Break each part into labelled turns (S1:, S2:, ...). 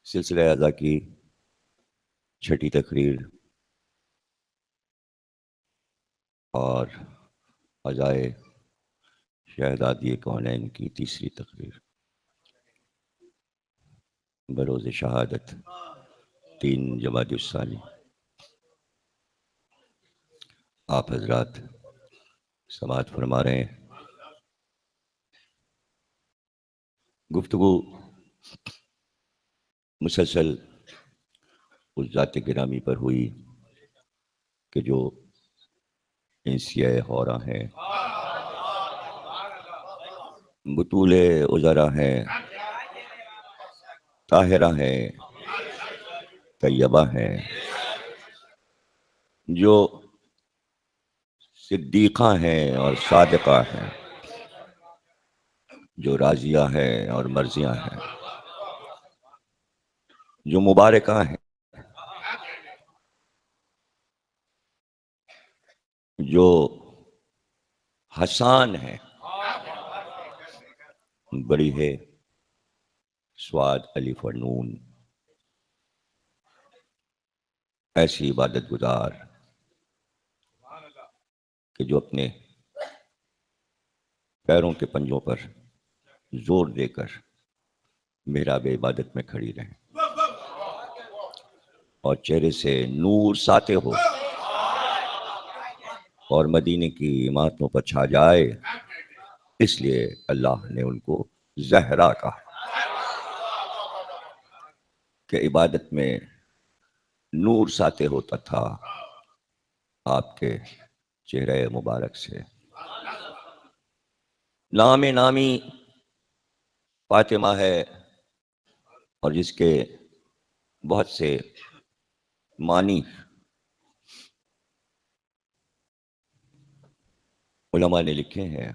S1: سلسلہ اعضا کی چھٹی تقریر اور عزائے شہدادی کونین کی تیسری تقریر بروز شہادت 3 جمادی الثانی. آپ حضرات سماعت فرما رہے ہیں. گفتگو مسلسل اس ذات گرامی پر ہوئی کہ جو انسیہ حورہ ہیں، بطول عذرا ہیں، طاہرہ ہیں، طیبہ ہیں، جو صدیقہ ہیں اور صادقہ ہیں، جو راضیہ ہیں اور مرضیہ ہیں، جو مبارکہ ہیں، جو حسان ہیں. بڑی ہے سواد الف اور نون، ایسی عبادت گزار کہ جو اپنے پیروں کے پنجوں پر زور دے کر محراب عبادت میں کھڑی رہیں اور چہرے سے نور ساطع ہو اور مدینے کی عمارتوں پر چھا جائے. اس لیے اللہ نے ان کو زہرا کہا کہ عبادت میں نور ساطع ہوتا تھا آپ کے چہرے مبارک سے. نام نامی فاطمہ ہے اور جس کے بہت سے معنی علماء نے لکھے ہیں،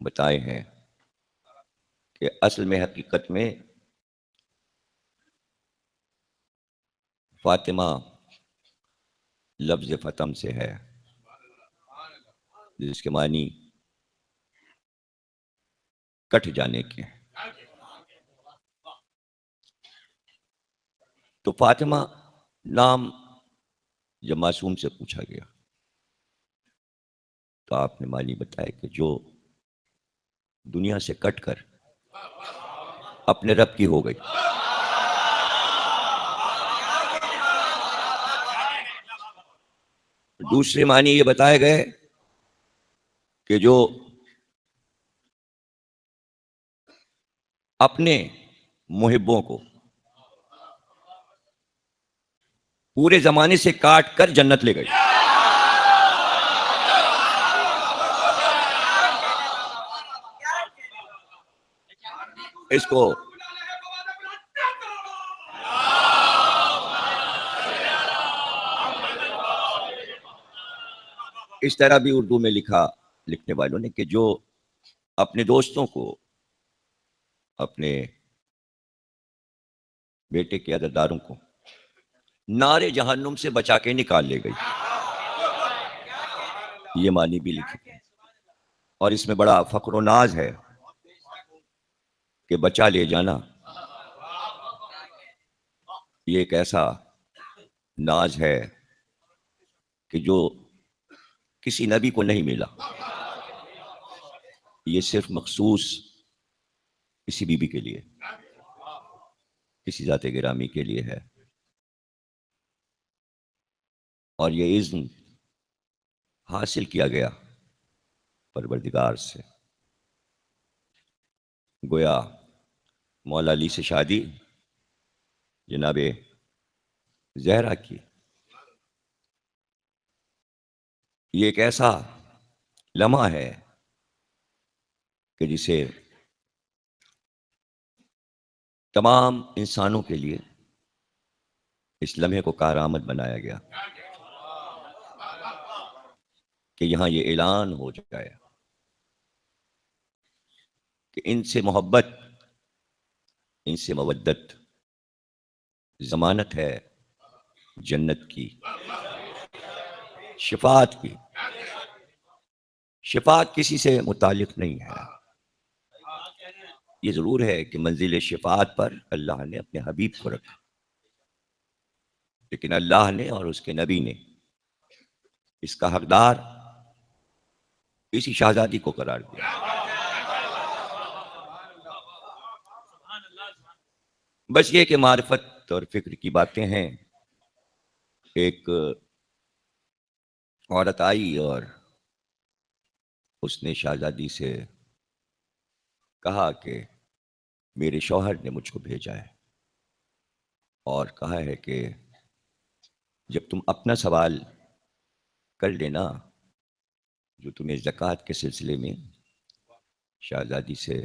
S1: بتائے ہیں کہ اصل میں حقیقت میں فاطمہ لفظ فتم سے ہے، جس کے معنی کٹ جانے کے. تو فاطمہ نام جب معصوم سے پوچھا گیا تو آپ نے معنی بتایا کہ جو دنیا سے کٹ کر اپنے رب کی ہو گئی. دوسرے معنی یہ بتائے گئے کہ جو اپنے محبوں کو پورے زمانے سے کاٹ کر جنت لے گئی. اس کو اس طرح بھی اردو میں لکھنے والوں نے کہ جو اپنے دوستوں کو اپنے بیٹے کے عزاداروں کو نار جہنم سے بچا کے نکال لے گئی. یہ معنی بھی لکھی اور اس میں بڑا فخر و ناز ہے کہ بچا لے جانا یہ ایک ایسا ناز ہے کہ جو کسی نبی کو نہیں ملا. یہ صرف مخصوص کسی بی بی کے لیے، کسی ذات گرامی کے لیے ہے. اور یہ اذن حاصل کیا گیا پروردگار سے. گویا مولا علی سے شادی جناب زہرا کی، یہ ایک ایسا لمحہ ہے کہ جسے تمام انسانوں کے لیے اس لمحے کو کارآمد بنایا گیا کہ یہاں یہ اعلان ہو جائے کہ ان سے محبت، ان سے مودت ضمانت ہے جنت کی، شفاعت کی. شفاعت کسی سے متعلق نہیں ہے، یہ ضرور ہے کہ منزل شفاعت پر اللہ نے اپنے حبیب کو رکھا، لیکن اللہ نے اور اس کے نبی نے اس کا حقدار اسی شہزادی کو قرار دیا۔ بس یہ کہ معرفت اور فکر کی باتیں ہیں۔ ایک عورت آئی اور اس نے شہزادی سے کہا کہ میرے شوہر نے مجھ کو بھیجا ہے اور کہا ہے کہ جب تم اپنا سوال کر لینا جو تمہیں زکوٰۃ کے سلسلے میں شہزادی سے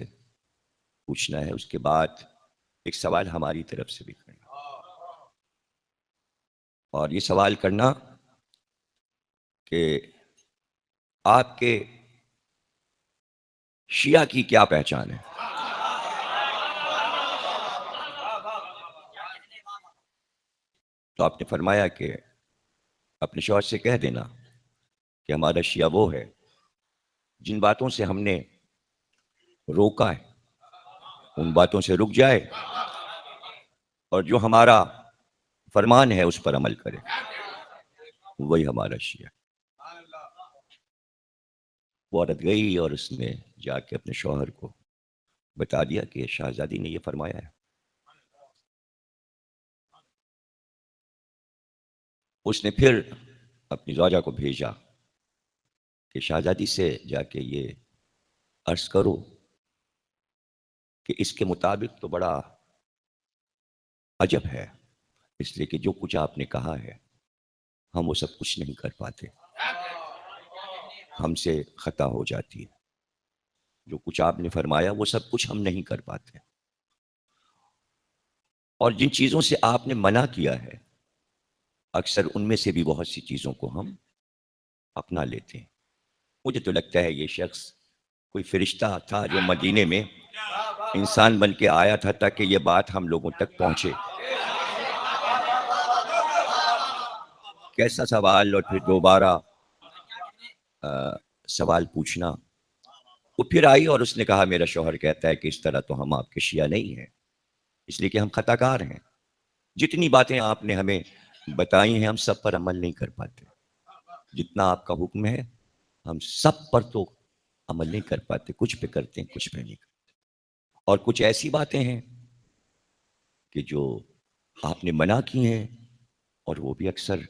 S1: پوچھنا ہے، اس کے بعد ایک سوال ہماری طرف سے بھی کرنا، اور یہ سوال کرنا کہ آپ کے شیعہ کی کیا پہچان ہے۔ تو آپ نے فرمایا کہ اپنے شوہر سے کہہ دینا کہ ہمارا شیعہ وہ ہے جن باتوں سے ہم نے روکا ہے ان باتوں سے رک جائے، اور جو ہمارا فرمان ہے اس پر عمل کرے، وہی ہمارا شیعہ۔ وہ عورت گئی اور اس نے جا کے اپنے شوہر کو بتا دیا کہ شہزادی نے یہ فرمایا ہے۔ اس نے پھر اپنی زوجہ کو بھیجا کہ شہزادی سے جا کے یہ عرض کرو کہ اس کے مطابق تو بڑا عجب ہے، اس لیے کہ جو کچھ آپ نے کہا ہے ہم وہ سب کچھ نہیں کر پاتے، ہم سے خطا ہو جاتی ہے، جو کچھ آپ نے فرمایا وہ سب کچھ ہم نہیں کر پاتے، اور جن چیزوں سے آپ نے منع کیا ہے اکثر ان میں سے بھی بہت سی چیزوں کو ہم اپنا لیتے ہیں۔ مجھے تو لگتا ہے یہ شخص کوئی فرشتہ تھا جو مدینے میں انسان بن کے آیا تھا تاکہ یہ بات ہم لوگوں تک پہنچے۔ کیسا سوال، اور پھر دوبارہ سوال پوچھنا۔ وہ پھر آئی اور اس نے کہا میرا شوہر کہتا ہے کہ اس طرح تو ہم آپ کے شیعہ نہیں ہیں، اس لیے کہ ہم خطا کار ہیں، جتنی باتیں آپ نے ہمیں بتائی ہیں ہم سب پر عمل نہیں کر پاتے، جتنا آپ کا حکم ہے ہم سب پر تو عمل نہیں کر پاتے، کچھ پہ کرتے ہیں کچھ پہ نہیں کرتے، اور کچھ ایسی باتیں ہیں کہ جو آپ نے منع کی ہیں اور وہ بھی اکثر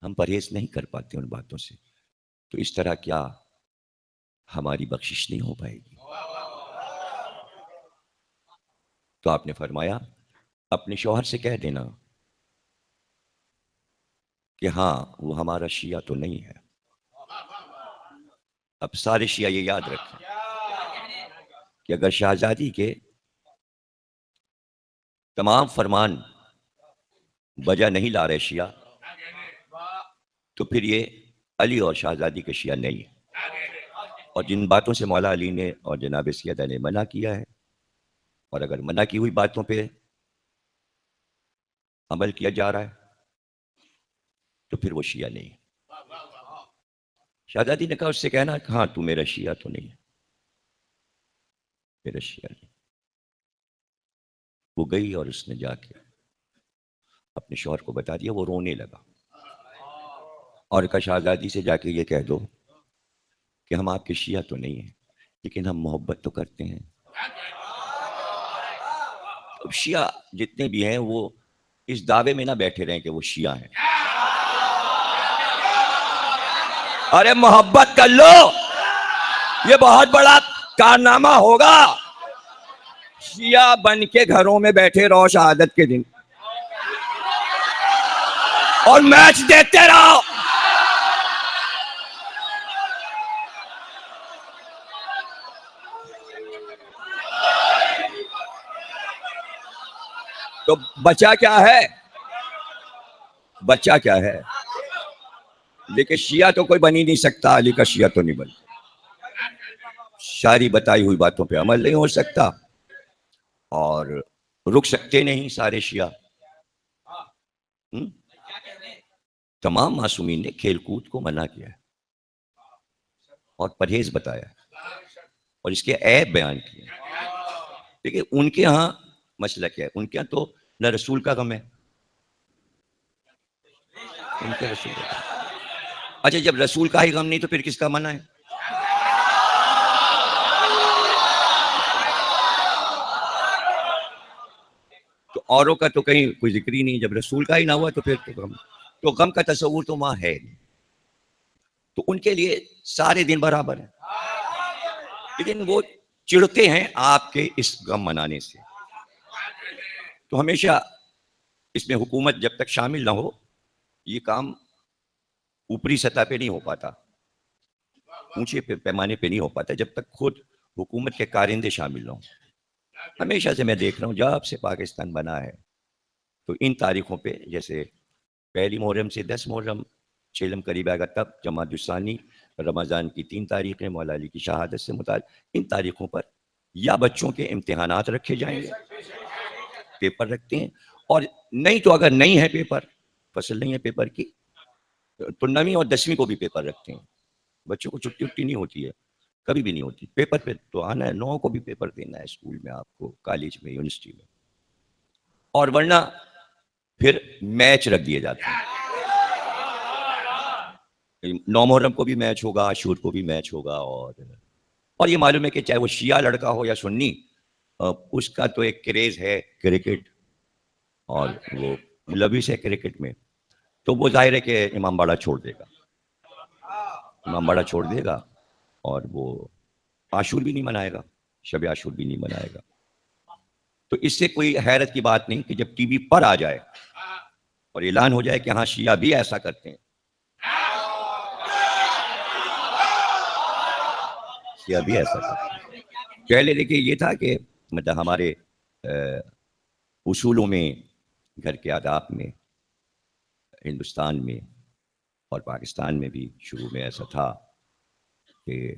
S1: ہم پرہیز نہیں کر پاتے ان باتوں سے، تو اس طرح کیا ہماری بخشش نہیں ہو پائے گی؟ تو آپ نے فرمایا اپنے شوہر سے کہہ دینا کہ ہاں وہ ہمارا شیعہ تو نہیں ہے۔ اب سارے شیعہ یہ یاد رکھیں کہ اگر شہزادی کے تمام فرمان بجا نہیں لا رہے شیعہ تو پھر یہ علی اور شہزادی کے شیعہ نہیں ہے، اور جن باتوں سے مولا علی نے اور جناب سیدہ نے منع کیا ہے، اور اگر منع کی ہوئی باتوں پہ عمل کیا جا رہا ہے تو پھر وہ شیعہ نہیں ہے۔ شہزادی نے کہا اس سے کہنا کہ ہاں تو میرا شیعہ تو نہیں ہے، میرا شیعہ نہیں۔ وہ گئی اور اس نے جا کے اپنے شوہر کو بتا دیا، وہ رونے لگا اور کہا شہزادی سے جا کے یہ کہہ دو کہ ہم آپ کے شیعہ تو نہیں ہیں لیکن ہم محبت تو کرتے ہیں۔ اب شیعہ جتنے بھی ہیں وہ اس دعوے میں نہ بیٹھے رہیں کہ وہ شیعہ ہیں، ارے محبت کر لو، یہ بہت بڑا کارنامہ ہوگا۔ شیعہ بن کے گھروں میں بیٹھے رہو شہادت کے دن اور میچ دیکھتے رہو، تو بچہ کیا ہے؟ بچہ کیا ہے؟ لیکن شیعہ تو کوئی بن ہی نہیں سکتا، علی کا شیعہ تو نہیں بن، ساری بتائی ہوئی باتوں پہ عمل نہیں ہو سکتا، اور رک سکتے نہیں سارے شیعہ۔ تمام معصومین نے کھیل کود کو منع کیا ہے اور پرہیز بتایا اور اس کے عیب بیان کیے، دیکھیے ان کے ہاں مسئلہ کیا ہے، ان کے ہاں تو نہ رسول کا غم ہے، ان کے رسول کا غم۔ اچھا جب رسول کا ہی غم نہیں تو پھر کس کا منع ہے؟ تو اوروں کا تو کہیں کوئی ذکر ہی نہیں، جب رسول کا ہی نہ ہوا تو پھر تو غم کا تصور تو وہاں ہے نہیں، تو ان کے لیے سارے دن برابر ہیں، لیکن وہ چڑھتے ہیں آپ کے اس غم منانے سے۔ تو ہمیشہ اس میں حکومت جب تک شامل نہ ہو یہ کام اوپری سطح پہ نہیں ہو پاتا، اونچے پیمانے پہ نہیں ہو پاتا جب تک خود حکومت کے کارندے شامل نہ ہوں۔ ہمیشہ سے میں دیکھ رہا ہوں جب سے پاکستان بنا ہے تو ان تاریخوں پہ، جیسے پہلی محرم سے 10 محرم چیلم قریب آئے گا، تب جماعت الثانی، رمضان کی 3 تاریخیں مولا علی کی شہادت سے متعلق، ان تاریخوں پر یا بچوں کے امتحانات رکھے جائیں گے، پیپر رکھتے ہیں، اور نہیں تو اگر نہیں ہے پیپر، فصل نہیں ہے پیپر کی، تو 9ویں اور 10ویں کو بھی پیپر رکھتے ہیں۔ بچوں کو چھٹی وٹی نہیں ہوتی ہے، کبھی بھی نہیں ہوتی، پیپر پہ تو آنا ہے، 9 کو بھی پیپر دینا ہے اسکول میں، آپ کو کالج میں، یونیورسٹی میں، اور ورنہ پھر میچ رکھ دیے جاتے ہیں۔ 9 محرم کو بھی میچ ہوگا، عاشور کو بھی میچ ہوگا، اور یہ معلوم ہے کہ چاہے وہ شیعہ لڑکا ہو یا سنی، اس کا تو ایک کریز ہے کرکٹ، اور وہ لویس ہے کرکٹ میں، تو وہ ظاہر ہے کہ امام باڑہ چھوڑ دے گا، امام باڑہ چھوڑ دے گا، اور وہ عاشور بھی نہیں منائے گا، شب عاشور بھی نہیں منائے گا۔ تو اس سے کوئی حیرت کی بات نہیں کہ جب ٹی وی پر آ جائے اور اعلان ہو جائے کہ ہاں شیعہ بھی ایسا کرتے ہیں، شیعہ بھی ایسا کرتے ہیں۔ پہلے دیکھیے یہ تھا کہ مطلب ہمارے اصولوں میں، گھر کے آداب میں، ہندوستان میں اور پاکستان میں بھی شروع میں ایسا تھا کہ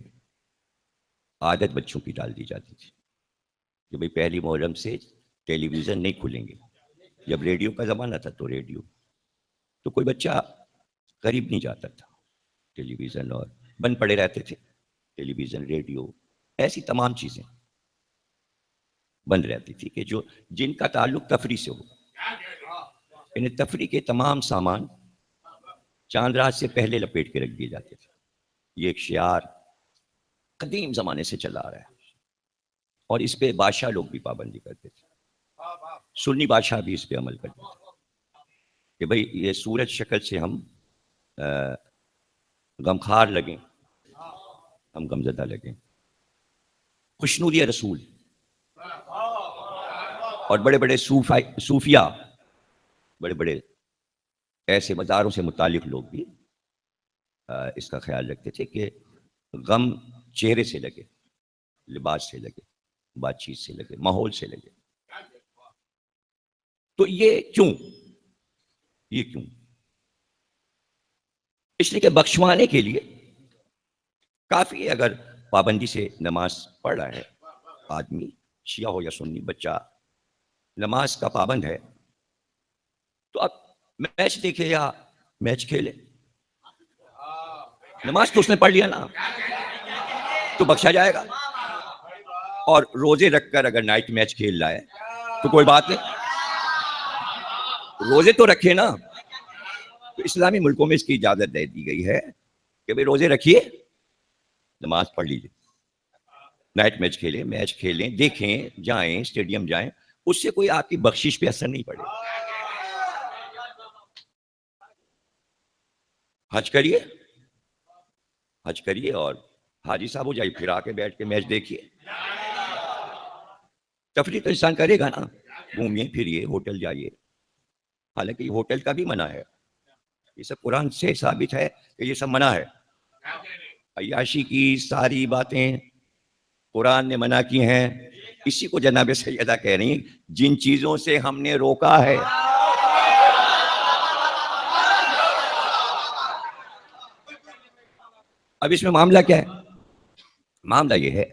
S1: عادت بچوں کی ڈال دی جاتی تھی کہ بھئی پہلی محرم سے ٹیلی ویژن نہیں کھلیں گے۔ جب ریڈیو کا زمانہ تھا تو ریڈیو، تو کوئی بچہ قریب نہیں جاتا تھا ٹیلی ویژن، اور بند پڑے رہتے تھے، ٹیلی ویژن، ریڈیو، ایسی تمام چیزیں بند رہتی تھی کہ جن کا تعلق تفریح سے ہو، یعنی تفریح کے تمام سامان چاند رات سے پہلے لپیٹ کے رکھ دیے جاتے تھے۔ یہ ایک شعار قدیم زمانے سے چلا آ رہا ہے، اور اس پہ بادشاہ لوگ بھی پابندی کرتے تھے، سنی بادشاہ بھی اس پہ عمل کرتے تھے کہ بھئی یہ سورج شکل سے ہم غمخوار لگیں، ہم غمزدہ لگیں، خوشنودی رسول، اور بڑے بڑے صوفیہ، بڑے بڑے ایسے مزاروں سے متعلق لوگ بھی اس کا خیال رکھتے تھے کہ غم چہرے سے لگے، لباس سے لگے، بات چیت سے لگے، ماحول سے لگے۔ تو یہ کیوں؟ اس لیے کہ بخشوانے کے لیے کافی ہے اگر پابندی سے نماز پڑھ رہا ہے آدمی، شیعہ ہو یا سنی، بچہ نماز کا پابند ہے، تو اب میچ دیکھے یا میچ کھیلے، نماز تو اس نے پڑھ لیا نا، تو بخشا جائے گا۔ اور روزے رکھ کر اگر نائٹ میچ کھیل رہا ہے تو کوئی بات نہیں، روزے تو رکھے نا۔ تو اسلامی ملکوں میں اس کی اجازت دے دی گئی ہے کہ بھئی روزے رکھیے، نماز پڑھ لیجیے، نائٹ میچ کھیلیں، میچ کھیلیں، دیکھیں، جائیں اسٹیڈیم جائیں، اس سے کوئی آپ کی بخشش پہ اثر نہیں پڑے۔ حج کریے اور حاجی صاحب ہو جائیے، پھر آ کے بیٹھ کے میچ دیکھیے۔ تفریح تو انسان کرے گا نا، گھومیے پھریے، ہوٹل جائیے، حالانکہ یہ ہوٹل کا بھی منع ہے، یہ سب قرآن سے ثابت ہے کہ یہ سب منع ہے۔ عیاشی کی ساری باتیں قرآن نے منع کی ہیں، اسی کو جناب سیدہ کہہ رہی ہیں جن چیزوں سے ہم نے روکا ہے۔ اب اس میں معاملہ کیا ہے؟ معاملہ یہ ہے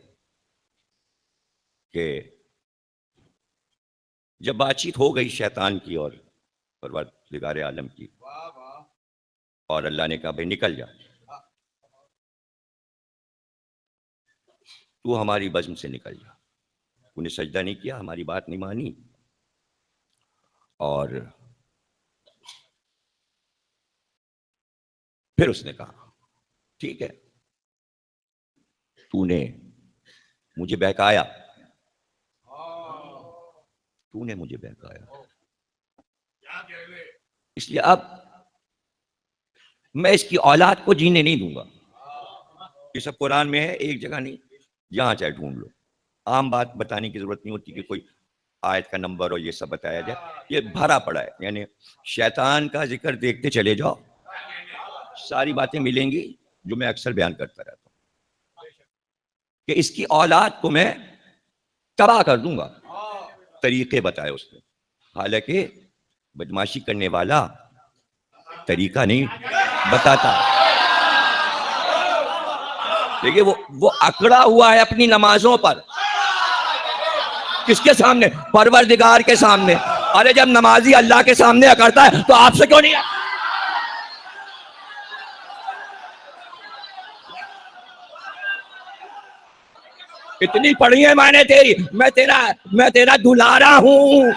S1: کہ جب بات چیت ہو گئی شیطان کی اور پروردگار عالم کی، اور اللہ نے کہا بھائی نکل جا، تو ہماری بزم سے نکل جا، تو نے سجدہ نہیں کیا، ہماری بات نہیں مانی، اور پھر اس نے کہا ٹھیک ہے، تو نے مجھے بہکایا، تو نے مجھے بہکایا، اس لیے اب میں اس کی اولاد کو جینے نہیں دوں گا. یہ سب قرآن میں ہے، ایک جگہ نہیں، جہاں چاہے ڈھونڈ لو. عام بات بتانے کی ضرورت نہیں ہوتی کہ کوئی آیت کا نمبر اور یہ سب بتایا جائے، یہ بھرا پڑا ہے. یعنی شیطان کا ذکر دیکھتے چلے جاؤ، ساری باتیں ملیں گی جو میں اکثر بیان کرتا رہتا ہوں کہ اس کی اولاد کو میں تباہ کر دوں گا. طریقے بتائے اس نے، حالانکہ بدماشی کرنے والا طریقہ نہیں بتاتا. دیکھیے وہ اکڑا ہوا ہے اپنی نمازوں پر. کس کے سامنے؟ پروردگار کے سامنے. ارے جب نمازی اللہ کے سامنے اکڑتا ہے تو آپ سے کیوں نہیں؟ اتنی پڑھی ہے میں نے تیری، میں تیرا دلارا ہوں،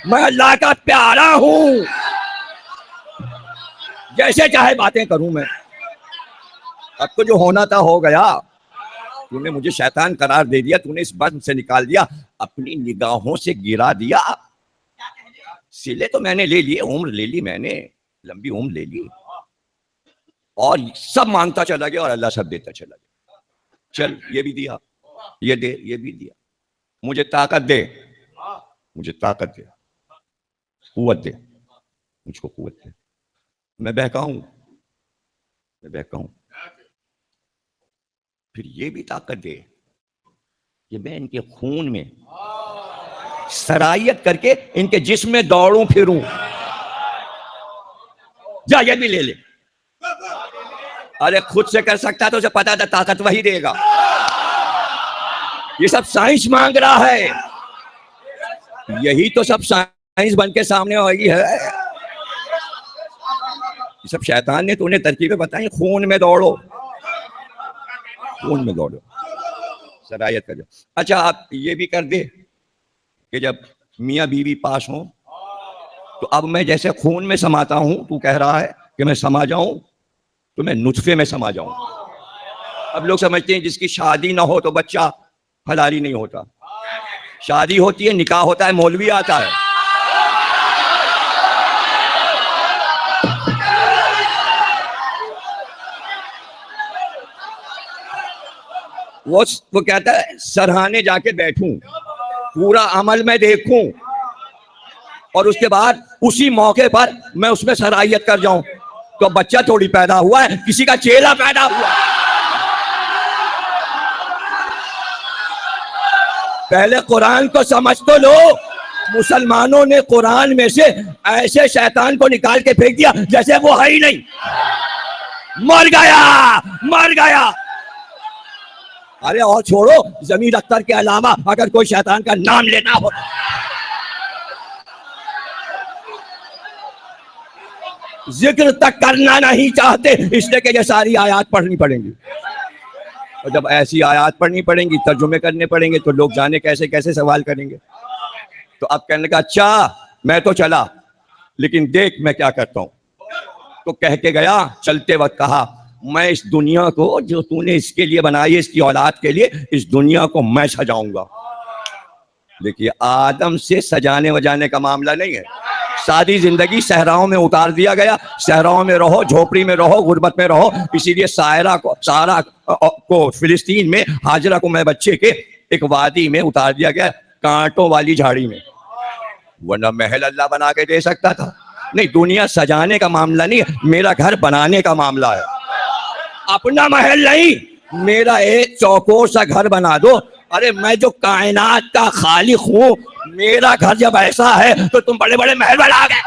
S1: میں اللہ کا پیارا ہوں، جیسے چاہے باتیں کروں میں. اب تو جو ہونا تھا ہو گیا. تو نے مجھے شیطان قرار دے دیا، تو نے اس بزم سے نکال دیا، اپنی نگاہوں سے گرا دیا. سلے تو میں نے لے لیے، عمر لے لی میں نے، لمبی عمر لے لی، اور سب مانگتا چلا گیا اور اللہ سب دیتا چلا گیا. چل یہ بھی دیا، یہ دے، یہ بھی دیا. مجھے طاقت دے، مجھے طاقت دے، قوت دے، مجھ کو قوت دے. میں بہکاؤں، میں بہکاؤں. پھر یہ بھی طاقت دے کہ میں ان کے خون میں سرایت کر کے ان کے جسم میں دوڑوں پھروں. جا یہ بھی لے لے. ارے خود سے کر سکتا تو اسے پتا تھا طاقت وہی دے گا. یہ سب سائنس مانگ رہا ہے، یہی تو سب سائنس بن کے سامنے آئی ہے. یہ سب شیطان نے تو انہیں ترکیبیں بتائی. خون میں دوڑو، خون میں دوڑو، سرایت کر جاؤ. اچھا آپ یہ بھی کر دے کہ جب میاں بیوی پاس ہوں تو اب میں جیسے خون میں سماتا ہوں، تو کہہ رہا ہے کہ میں سما جاؤں، تو میں نطفے میں سما جاؤں. اب لوگ سمجھتے ہیں جس کی شادی نہ ہو تو بچہ حلالی نہیں ہوتا. شادی ہوتی ہے، نکاح ہوتا ہے، مولوی آتا ہے. وہ کہتا ہے سرہانے جا کے بیٹھوں، پورا عمل میں دیکھوں، اور اس کے بعد اسی موقع پر میں اس میں سرایت کر جاؤں. تو بچہ تھوڑی پیدا ہوا ہے، کسی کا چیلا پیدا ہوا. پہلے قرآن کو سمجھ تو لو. مسلمانوں نے قرآن میں سے ایسے شیطان کو نکال کے پھینک دیا جیسے وہ ہے ہی نہیں. مر گیا، مر گیا. ارے اور چھوڑو، ضمیر اختر کے علاوہ اگر کوئی شیطان کا نام لینا ہو، ذکر تک کرنا نہیں چاہتے، اس لیے کہ یہ ساری آیات پڑھنی پڑیں گی. اور جب ایسی آیات پڑھنی پڑیں گی، ترجمے کرنے پڑیں گے، تو لوگ جانے کیسے کیسے سوال کریں گے. تو اب کہنے لگا اچھا میں تو چلا، لیکن دیکھ میں کیا کرتا ہوں. تو کہہ کے گیا، چلتے وقت کہا میں اس دنیا کو جو تو نے اس کے لیے بنائی ہے، اس کی اولاد کے لیے، اس دنیا کو میں سجاؤں گا. دیکھیے آدم سے سجانے وجانے کا معاملہ نہیں ہے. ساری زندگی صحراؤں میں اتار دیا گیا. صحراؤں میں رہو، جھوپڑی میں رہو، غربت میں رہو. اسی لیے سارا کو فلسطین میں ہاجرہ کو میں بچے کے ایک وادی میں اتار دیا گیا، کانٹوں والی جھاڑی میں. ورنہ محل اللہ بنا کے دے سکتا تھا. نہیں، دنیا سجانے کا معاملہ نہیں ہے، میرا گھر بنانے کا معاملہ ہے. اپنا محل نہیں، میرا ایک چوکور سا گھر بنا دو. ارے میں جو کائنات کا خالق ہوں، میرا گھر جب ایسا ہے تو تم بڑے بڑے محل بنا گئے.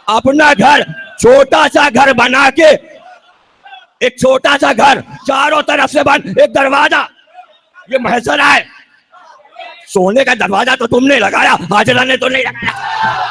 S1: اپنا گھر، چھوٹا سا گھر بنا کے، ایک چھوٹا سا گھر چاروں طرف سے بند، ایک دروازہ، یہ محضر ہے. سونے کا دروازہ تو تم نے لگایا، ہاجرہ نے تو نہیں لگایا.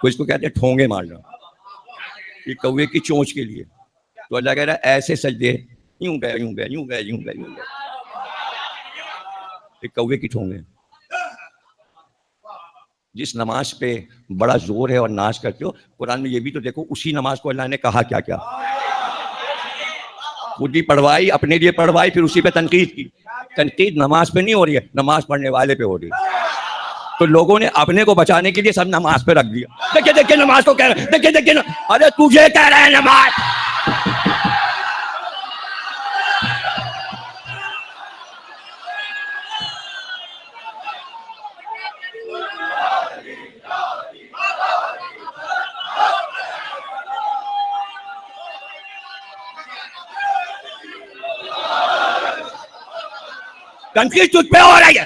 S1: کو اس کو کہتے ہیں ٹھونگے مارنا، یہ کوے کی چونچ کے لیے. تو اللہ کہہ رہا ہے ایسے سجدے یوں گئے یوں گئے یوں گئے یوں گئے یوں گئے، یہ کوے کی ٹھونگے. جس نماز پہ بڑا زور ہے اور ناز کرتے ہو، قرآن میں یہ بھی تو دیکھو اسی نماز کو اللہ نے کہا کیا کیا. خود ہی پڑھوائی، اپنے لیے پڑھوائی، پھر اسی پہ تنقید کی. تنقید نماز پہ نہیں ہو رہی ہے، نماز پڑھنے والے پہ ہو رہی ہے. تو لوگوں نے اپنے کو بچانے کے لیے سب نماز پہ رکھ دیا. دیکھیں دیکھیں نماز کو کہہ رہے ہیں، دیکھیں دیکھیں. ارے تجھے کہہ رہے ہیں نماز. تنقید تجھ پہ ہو رہی ہے،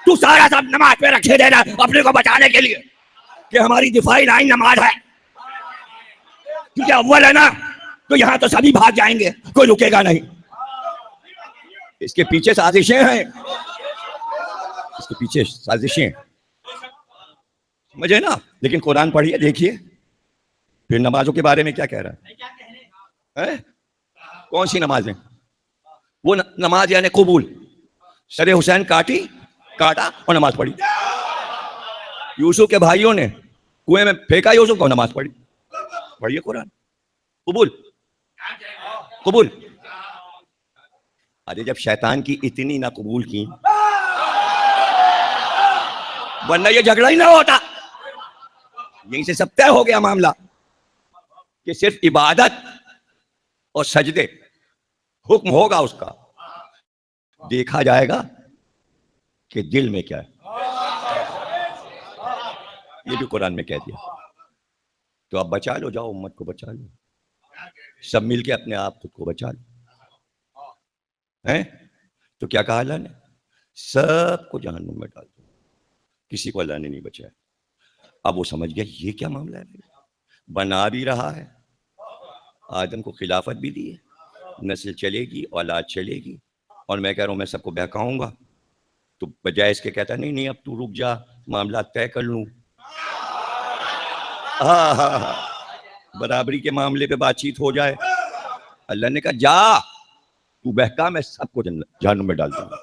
S1: تو سارا سب نماز پہ رکھے دینا اپنے کو بچانے کے لیے کہ ہماری دفاعی لائن نماز ہے. کیونکہ اول ہے نا، تو یہاں تو سبھی بھاگ جائیں گے، کوئی رکے گا نہیں. اس کے پیچھے سازشیں ہیں، اس کے پیچھے سازشیں مجھے نا. لیکن قرآن پڑھیے دیکھیے پھر نمازوں کے بارے میں کیا کہہ رہا ہے. کون سی نمازیں؟ وہ نماز یعنی قبول. سر حسین کاٹا اور نماز پڑھی. یوسف کے بھائیوں نے کنویں میں پھینکا یوسف کو، نماز پڑھی. پڑھیے قرآن. قبول. ارے جب شیطان کی اتنی نہ قبول کی، ورنہ یہ جھگڑا ہی نہ ہوتا. یہیں سے سب طے ہو گیا معاملہ کہ صرف عبادت اور سجدے حکم ہوگا اس کا، دیکھا جائے گا کہ دل میں کیا ہے. یہ بھی قرآن میں کہہ دیا. تو اب بچا لو، جاؤ امت کو بچا لو، سب مل کے اپنے آپ خود کو بچا لو. تو کیا کہا اللہ نے؟ سب کو جہنم میں ڈال دو، کسی کو اللہ نے نہیں بچایا. اب وہ سمجھ گیا یہ کیا معاملہ ہے. بنا بھی رہا ہے، آدم کو خلافت بھی دی ہے، نسل چلے گی، اولاد چلے گی، اور میں کہہ رہا ہوں میں سب کو بہکاؤں گا. تو بجائے اس کے کہتا نہیں اب تو رک جا، معاملات طے کر لوں. ہاں برابری کے معاملے پہ بات چیت ہو جائے. اللہ نے کہا جا تو بہکا، میں سب کو جہنم میں ڈال دوں گا.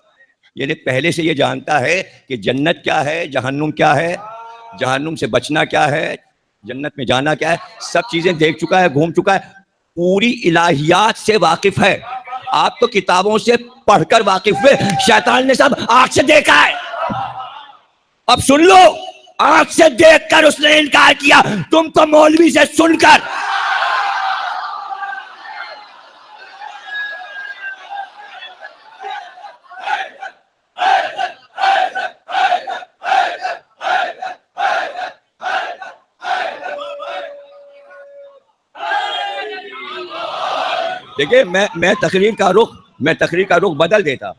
S1: یعنی پہلے سے یہ جانتا ہے کہ جنت کیا ہے، جہنم کیا ہے، جہنم سے بچنا کیا ہے، جنت میں جانا کیا ہے. سب چیزیں دیکھ چکا ہے، گھوم چکا ہے، پوری الہیات سے واقف ہے. آپ تو کتابوں سے پڑھ کر واقف ہوئے، شیطان نے سب آنکھ سے دیکھا ہے. اب سن لو، آنکھ سے دیکھ کر اس نے انکار کیا، تم تو مولوی سے سن کر. دیکھیں میں تقریر کا رخ بدل دیتا،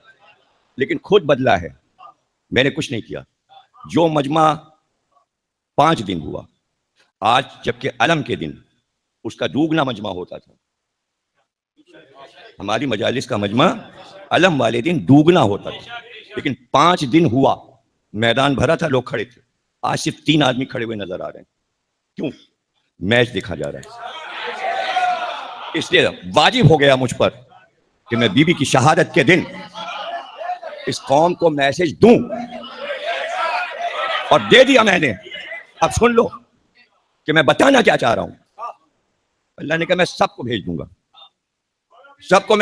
S1: لیکن خود بدلا ہے. میں نے کچھ نہیں کیا. جو مجمع 5 دن ہوا، آج جبکہ علم کے دن اس کا دوگنا مجمع ہوتا تھا. ہماری مجالس کا مجمع علم والے دن دوگنا ہوتا تھا، لیکن 5 دن ہوا، میدان بھرا تھا، لوگ کھڑے تھے. آج صرف 3 آدمی کھڑے ہوئے نظر آ رہے ہیں. کیوں؟ میچ دیکھا جا رہا ہے. اس لیے واجب ہو گیا مجھ پر کہ میں بی بی کی شہادت کے دن اس قوم کو میسج دوں، اور دے دیا میں نے. اب سن لو کہ میں بتانا کیا چاہ رہا ہوں. اللہ نے کہا میں سب کو بھیج دوں گا، سب کو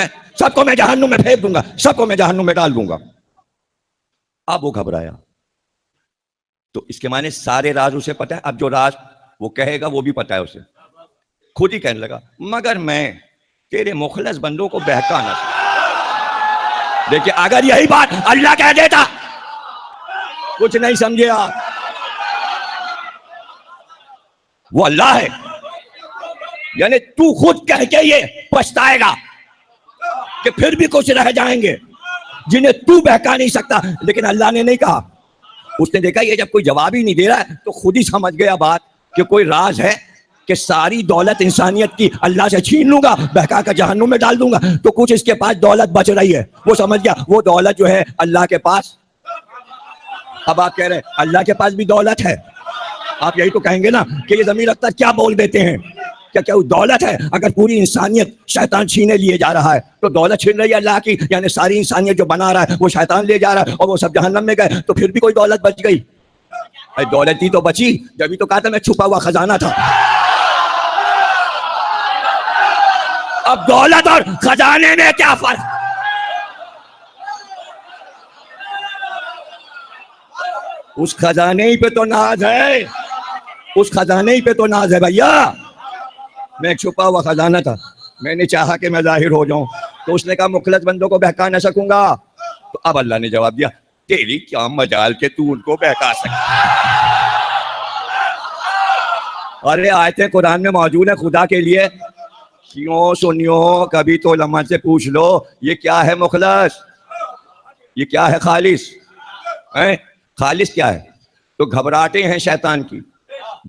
S1: میں جہنم میں پھینک دوں گا، سب کو میں جہنم میں ڈال دوں گا. اب وہ گھبرایا. تو اس کے معنی سارے راز اسے پتا ہے. اب جو راز وہ کہے گا وہ بھی پتا ہے اسے. خود ہی کہنے لگا مگر میں تیرے مخلص بندوں کو بہکا نہ سکتا. دیکھیں اگر یہی بات اللہ کہہ دیتا، کچھ نہیں سمجھے آپ، وہ اللہ ہے. یعنی تو خود کہہ کے یہ پچھتائے گا کہ پھر بھی کچھ رہ جائیں گے جنہیں تو بہکا نہیں سکتا. لیکن اللہ نے نہیں کہا. اس نے دیکھا یہ جب کوئی جواب ہی نہیں دے رہا ہے تو خود ہی سمجھ گیا بات کہ کوئی راز ہے کہ ساری دولت انسانیت کی اللہ سے چھین لوں گا، بہکا کر جہنم میں ڈال دوں گا. تو کچھ اس کے پاس دولت بچ رہی ہے. وہ سمجھ گیا وہ دولت جو ہے اللہ کے پاس. اب آپ کہہ رہے ہیں اللہ کے پاس بھی دولت ہے. آپ یہی تو کہیں گے نا کہ یہ ضمیر اختر کیا بول دیتے ہیں، کیا کیا وہ دولت ہے؟ اگر پوری انسانیت شیطان چھینے لیے جا رہا ہے تو دولت چھین رہی ہے اللہ کی، یعنی ساری انسانیت جو بنا رہا ہے وہ شیطان لے جا رہا ہے اور وہ سب جہنم میں گئے، تو پھر بھی کوئی دولت بچ گئی؟ دولت ہی تو بچی، جبھی تو کہا تھا میں چھپا ہوا خزانہ تھا۔ اب دولت اور خزانے میں کیا فرق؟ اس خزانے ہی پہ تو ناز ہے، اس خزانے ہی پہ تو ناز ہے بھیا۔ میں ایک چھپا ہوا خزانہ تھا، میں نے چاہا کہ میں ظاہر ہو جاؤں، تو اس نے کہا مخلص بندوں کو بہکا نہ سکوں گا، تو اب اللہ نے جواب دیا تیری کیا مجال کہ تو ان کو بہکا سکے۔ ارے آیتیں قرآن میں موجود ہیں خدا کے لیے، کیوں سنیو کبھی تو علماء سے پوچھ لو یہ کیا ہے مخلص، یہ کیا ہے خالص؟ خالص کیا ہے؟ تو گھبراہٹیں ہیں شیطان کی،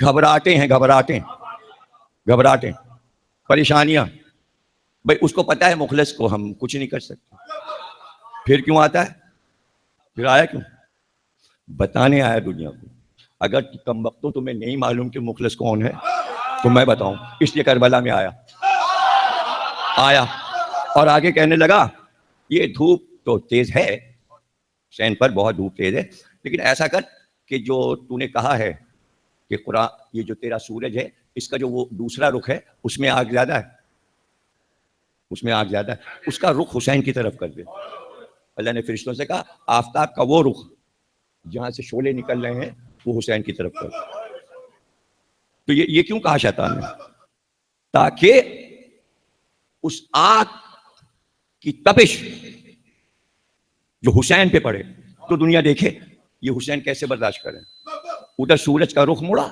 S1: گھبراہٹیں ہیں، گھبراہٹیں، پریشانیاں، بھائی اس کو پتا ہے مخلص کو ہم کچھ نہیں کر سکتے، پھر کیوں آتا ہے؟ پھر آیا کیوں؟ بتانے آیا دنیا کو۔ اگر کم وقتوں تمہیں نہیں معلوم کہ مخلص کون ہے تو میں بتاؤں، اس لیے کربلا میں آیا اور آگے کہنے لگا یہ دھوپ تو تیز ہے، حسین پر بہت دھوپ تیز ہے، لیکن ایسا کر کہ جو تو نے کہا ہے کہ قرآن یہ جو تیرا سورج ہے اس کا جو وہ دوسرا رخ ہے اس میں آگ زیادہ ہے، اس میں آگ زیادہ ہے، اس کا رخ حسین کی طرف کر دے۔ اللہ نے فرشتوں سے کہا آفتاب کا وہ رخ جہاں سے شعلے نکل رہے ہیں وہ حسین کی طرف کر دے۔ تو یہ کیوں کہا شیطان نے؟ تاکہ اس آگ کی تپش جو حسین پہ پڑے تو دنیا دیکھے یہ حسین کیسے برداشت کرے۔ ادھر سورج کا رخ مڑا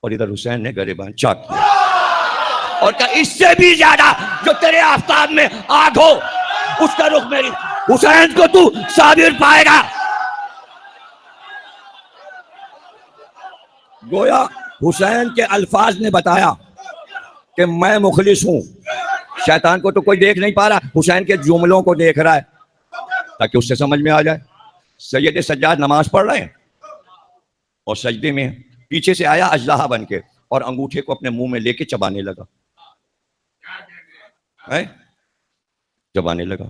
S1: اور ادھر حسین نے گریبان چاک کیا اور کہا اس سے بھی زیادہ جو تیرے آفتاب میں آگ ہو اس کا رخ میری حسین کو تو صابر پائے گا۔ گویا حسین کے الفاظ نے بتایا کہ میں مخلص ہوں۔ شیطان کو تو کوئی دیکھ نہیں پا رہا، حسین کے جملوں کو دیکھ رہا ہے تاکہ اس سے سمجھ میں آ جائے۔ سید سجاد نماز پڑھ رہے ہیں اور سجدے میں پیچھے سے آیا اژدہا بن کے اور انگوٹھے کو اپنے منہ میں لے کے چبانے لگا، چبانے لگا۔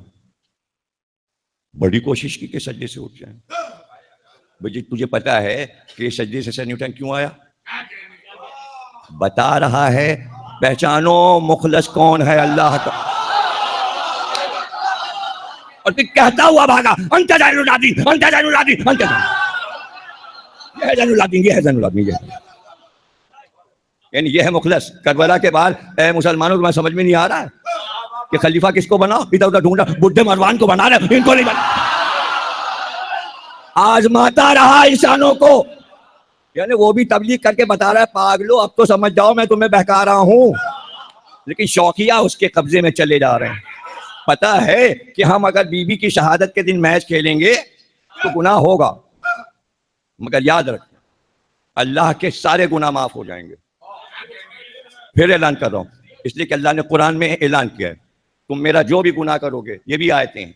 S1: بڑی کوشش کی کہ سجدے سے اٹھ جائیں۔ بھئی تجھے پتا ہے کہ سجدے سے نہیں اٹھیں، کیوں آیا؟ بتا رہا ہے پہچانو مخلص کون ہے، اللہ کا۔ اور پھر کہتا ہوا بھاگا انت زین العابدین، انت زین العابدین، انت زین، یہ ہے زین العابدین، یہ ہے زین العابدین، یہ ہے، یعنی یہ ہے مخلص۔ کربلا کے بعد اے مسلمانوں تمہیں سمجھ میں نہیں آ رہا ہے کہ خلیفہ کس کو بناؤ؟ ادھر ادھر ڈھونڈا، بڈھے مروان کو بنا رہے، ان کو نہیں بنا۔ آزماتا رہا انسانوں کو، یعنی وہ بھی تبلیغ کر کے بتا رہا ہے پاگلو اب تو سمجھ جاؤ میں تمہیں بہکا رہا ہوں، لیکن شوقیہ اس کے قبضے میں چلے جا رہے ہیں۔ پتا ہے کہ ہم اگر بی بی کی شہادت کے دن میچ کھیلیں گے تو گناہ ہوگا، مگر یاد رکھیں اللہ کے سارے گناہ معاف ہو جائیں گے۔ پھر اعلان کر رہا ہوں، اس لیے کہ اللہ نے قرآن میں اعلان کیا ہے تم میرا جو بھی گناہ کرو گے، یہ بھی آیتیں ہیں،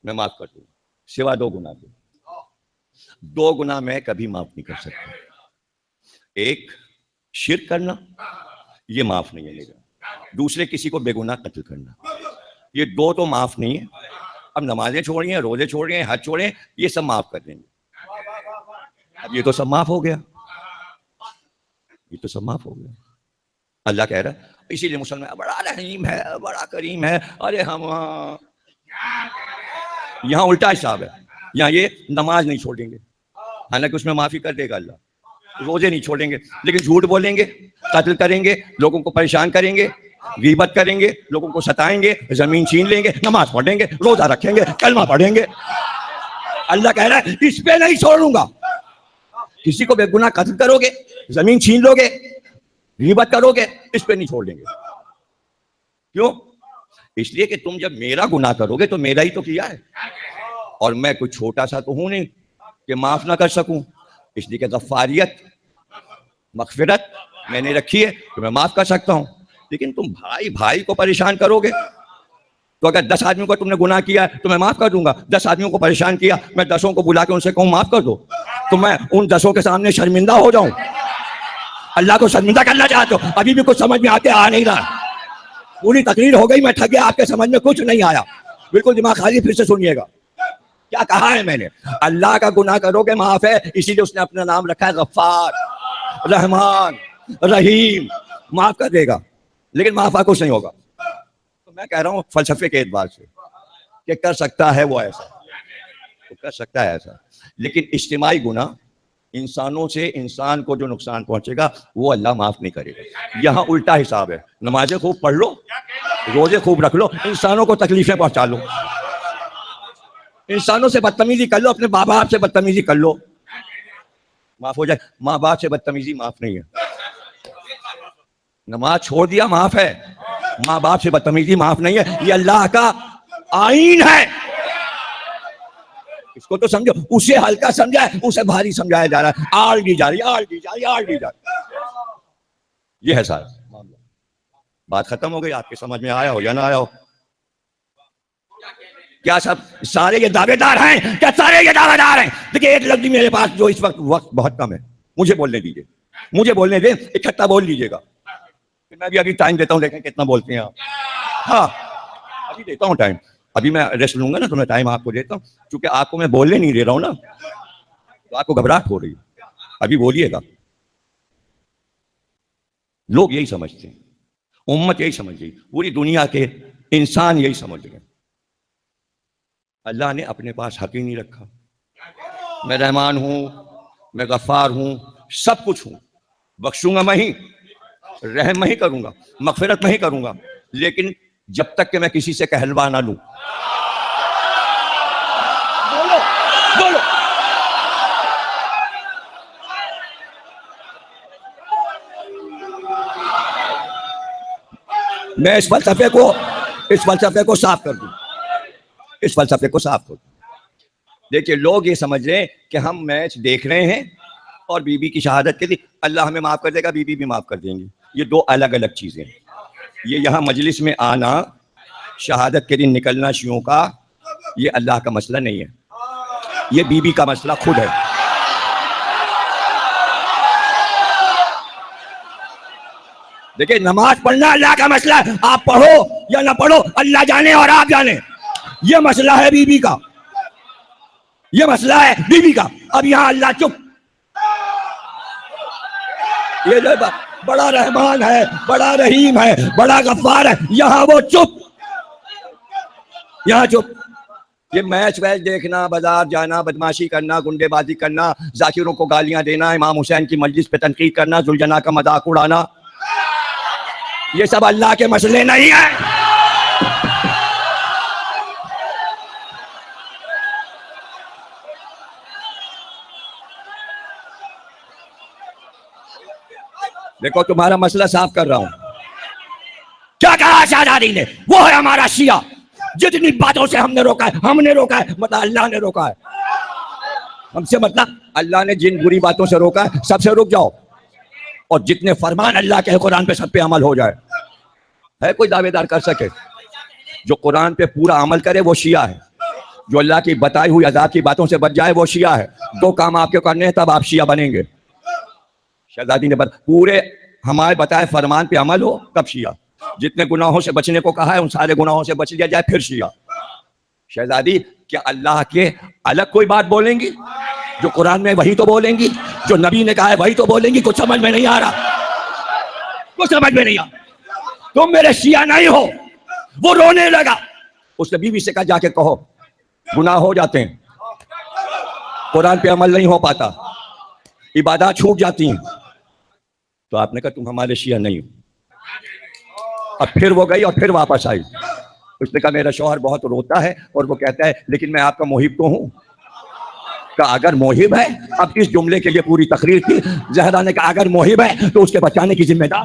S1: میں معاف کر دوں گا سوا دو گناہ کے۔ دو گناہ میں کبھی معاف نہیں کر سکتا، ایک شرک کرنا، یہ معاف نہیں ہے، دوسرے کسی کو بے گناہ قتل کرنا، یہ دو تو معاف نہیں ہے۔ اب نمازیں چھوڑیں، روزے چھوڑیں، حج چھوڑیں، یہ سب معاف کر دیں گے۔ اب یہ تو سب معاف ہو گیا، یہ تو سب معاف ہو گیا۔ اللہ کہہ رہا ہے اسی لیے مسلمان بڑا رحیم ہے، بڑا کریم ہے۔ ارے ہم یہاں الٹا حساب ہے، یہاں یہ نماز نہیں چھوڑیں گے، حالانکہ اس میں معافی کر دے گا اللہ، روزے نہیں چھوڑیں گے لیکن جھوٹ بولیں گے، قتل کریں گے، لوگوں کو پریشان کریں گے، غیبت کریں گے، لوگوں کو ستائیں گے، زمین چھین لیں گے، نماز پڑھیں گے، روزہ رکھیں گے، کلمہ پڑھیں گے۔ اللہ کہہ رہا ہے اس پہ نہیں چھوڑوں گا۔ کسی کو بے گناہ قتل کرو گے، زمین چھین لو گے، غیبت کرو گے، اس پہ نہیں چھوڑ دیں گے۔ کیوں؟ اس لیے کہ تم جب میرا گناہ کرو گے تو میرا ہی تو کیا ہے، اور میں کوئی چھوٹا سا تو ہوں نہیں کہ معاف نہ کر سکوں، اس لیے کہ غفاریت، مغفرت میں نے رکھی ہے تو میں معاف کر سکتا ہوں۔ لیکن تم بھائی کو پریشان کرو گے تو اگر 10 آدمیوں کو تم نے گناہ کیا ہے تو میں معاف کر دوں گا، 10 آدمیوں کو پریشان کیا، میں 10 کو بلا کے ان سے کہوں معاف کر دو، تو میں ان 10 کے سامنے شرمندہ ہو جاؤں؟ اللہ کو شرمندہ کرنا چاہتے ہو؟ ابھی بھی کچھ سمجھ میں آ نہیں رہا. پوری تقریر ہو گئی, میں تھک گیا, آپ کے سمجھ میں کچھ نہیں آیا. بالکل دماغ خالی, پھر سے سنیے گا. کیا کہا ہے میں نے؟ اللہ کا گناہ کرو گے معاف ہے, اسی لیے اس نے اپنا نام رکھا ہے غفار, رحمان, رحیم. معاف کر دے گا, لیکن معاف کا کچھ نہیں ہوگا. تو میں کہہ رہا ہوں فلسفے کے اعتبار سے کہ کر سکتا ہے وہ ایسا, تو کر سکتا ہے ایسا, لیکن اجتماعی گناہ, انسانوں سے انسان کو جو نقصان پہنچے گا وہ اللہ معاف نہیں کرے گا. یہاں الٹا حساب ہے, نمازیں خوب پڑھ لو, روزے خوب رکھ لو, انسانوں کو تکلیفیں پہنچا لو, انسانوں سے بدتمیزی کر لو, اپنے ماں باپ سے بدتمیزی کر لو, معاف ہو جائے. ماں باپ سے بدتمیزی معاف نہیں ہے. نماز چھوڑ دیا معاف ہے, ماں باپ سے بدتمیزی معاف نہیں ہے. یہ اللہ کا آئین ہے, اس کو تو سمجھو. اسے ہلکا سمجھا ہے, اسے بھاری سمجھایا جا رہا ہے, آڑ دی جا رہی, آڑ دی جا رہی, آڑ دی جا رہی. یہ ہے سارا معاملہ. بات ختم ہو گئی. آپ کے سمجھ میں آیا ہو یا نہ آیا ہو؟ کیا سب سارے یہ دعوے دار ہیں؟ کیا سارے یہ دعوے دار ہیں؟ دیکھیں ایک لفظ میرے پاس, جو اس وقت بہت کم ہے, مجھے بولنے دیجیے, مجھے بولنے دیں, اکٹھا بول لیجیے گا. میں بھی ابھی ٹائم دیتا ہوں, دیکھیں کتنا بولتے ہیں آپ. ہاں ابھی دیتا ہوں ٹائم, ابھی میں ریسٹ لوں گا نا, تو میں ٹائم آپ کو دیتا ہوں. چونکہ آپ کو میں بولنے نہیں دے رہا ہوں نا, تو آپ کو گھبراہٹ ہو رہی ہے. ابھی بولیے گا. لوگ یہی سمجھتے ہیں, امت یہی سمجھ گئی, پوری دنیا کے انسان یہی سمجھ گئے. اللہ نے اپنے پاس حق ہی نہیں رکھا. میں رحمان ہوں, میں غفار ہوں, سب کچھ ہوں, بخشوں گا میں ہی, رحم میں ہی کروں گا, مغفرت میں ہی کروں گا, لیکن جب تک کہ میں کسی سے کہلوا نہ لوں. بولو. میں اس فلسفے کو صاف کر دوں, اس فلسفے کو صاف کر دوں. دیکھیے لوگ یہ سمجھ رہے ہیں کہ ہم میچ دیکھ رہے ہیں اور بی بی کی شہادت کے لیے اللہ ہمیں معاف کر دے گا, بی بی بھی معاف کر دیں گے. یہ دو الگ الگ چیزیں ہیں. یہ یہاں مجلس میں آنا, شہادت کے دن نکلنا شیعوں کا, یہ اللہ کا مسئلہ نہیں ہے, یہ بی بی کا مسئلہ خود ہے. دیکھیں نماز پڑھنا اللہ کا مسئلہ ہے, آپ پڑھو یا نہ پڑھو اللہ جانے اور آپ جانے. یہ مسئلہ ہے بی بی کا, یہ مسئلہ ہے بی بی کا. اب یہاں اللہ چپ, یہ جو بڑا رحمان ہے, بڑا رحیم ہے, بڑا غفار ہے, یہاں وہ چپ, یہاں چپ. یہ میچ ویچ دیکھنا, بازار جانا, بدماشی کرنا, گنڈے بازی کرنا, ذاکروں کو گالیاں دینا, امام حسین کی مجلس پہ تنقید کرنا, ذوالجناح کا مذاق اڑانا, یہ سب اللہ کے مسئلے نہیں ہیں. دیکھو تمہارا مسئلہ صاف کر رہا ہوں. کیا کہا شہزادی نے؟ وہ ہے ہمارا شیعہ. جتنی باتوں سے ہم نے روکا ہے, ہم نے روکا ہے, مطلب اللہ نے روکا ہے. ہم سے مطلب اللہ نے جن بری باتوں سے روکا ہے سب سے رک جاؤ, اور جتنے فرمان اللہ کے قرآن پہ سب پہ عمل ہو جائے. ہے کوئی دعوے دار کر سکے جو قرآن پہ پورا عمل کرے وہ شیعہ ہے, جو اللہ کی بتائی ہوئی عذاب کی باتوں سے بچ جائے وہ شیعہ ہے. دو کام آپ کے کرنے ہیں تب آپ شیعہ بنیں گے. شہزادی نے پورے ہمارے بتائے فرمان پہ عمل ہو تب شیعہ. جتنے گناہوں سے بچنے کو کہا ہے ان سارے گناہوں سے بچ لیا جائے پھر شیعہ. شہزادی کیا اللہ کے الگ کوئی بات بولیں گی؟ جو قرآن میں وہی تو بولیں گی, جو نبی نے کہا ہے وہی تو بولیں گی. کچھ سمجھ میں نہیں آ رہا, کچھ سمجھ میں نہیں آ رہا. تم میرے شیعہ نہیں ہو. وہ رونے لگا. اس نے بیوی سے کہا جا کے کہو گناہ ہو جاتے ہیں, قرآن پہ عمل نہیں ہو پاتا, عبادات چھوٹ جاتی ہیں. تو آپ نے کہا تم ہمارے شیعہ نہیں ہو. اب پھر وہ گئی اور پھر واپس آئی. اس نے کہا میرا شوہر بہت روتا ہے اور وہ کہتا ہے لیکن میں آپ کا محب تو ہوں. کہا اگر محب ہے, اب اس جملے کے لیے پوری تقریر تھی. زہرا نے کہا اگر محب ہے تو اس کے بچانے کی ذمہ دار.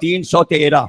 S1: 313।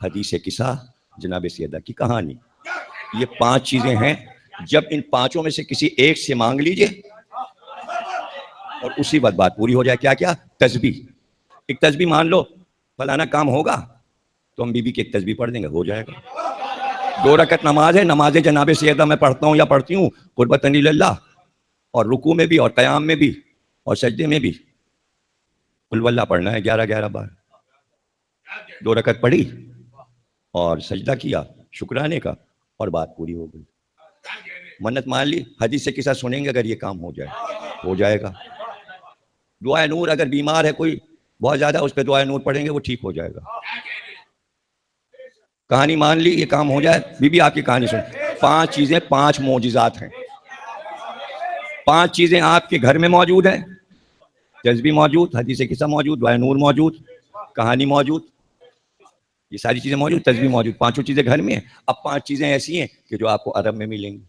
S1: حدیث قصہ، جناب سیدہ کی کہانی. یہ 5 چیزیں ہیں. جب ان 5 میں سے کسی ایک سے مانگ لیجئے اور اسی وقت بات پوری ہو جائے. کیا کیا؟ تسبیح. ایک تسبیح مان لو فلانا کام ہوگا تو ہم بی بی کی ایک تسبیح پڑھ دیں گے، ہو جائے گا. 2 رکعت نماز ہے، نماز جناب سیدہ میں پڑھتا ہوں یا پڑھتی ہوں قربتاً للہ، اور رکوع میں بھی اور قیام میں بھی اور سجدے میں بھی قل واللہ پڑھنا ہے 11 بار. 2 رکعت پڑھی اور سجدہ کیا شکرانے کا اور بات پوری ہو گئی. منت مان لی، حدیث سے قصہ سنیں گے، اگر یہ کام ہو جائے ہو جائے گا. دعائے نور، اگر بیمار ہے کوئی بہت زیادہ، اس پہ دعائے نور پڑھیں گے وہ ٹھیک ہو جائے گا. کہانی مان لی، یہ کام ہو جائے. بی بی آپ کی کہانی سن. 5 چیزیں، 5 معجزات ہیں. 5 چیزیں آپ کے گھر میں موجود ہیں. تسبیح موجود، حدیث قصہ موجود، دعائے نور موجود، کہانی موجود. یہ ساری چیزیں موجود، تسبیح موجود. 5 چیزیں گھر میں ہیں. اب 5 چیزیں ایسی ہیں کہ جو آپ کو عرب میں ملیں گی.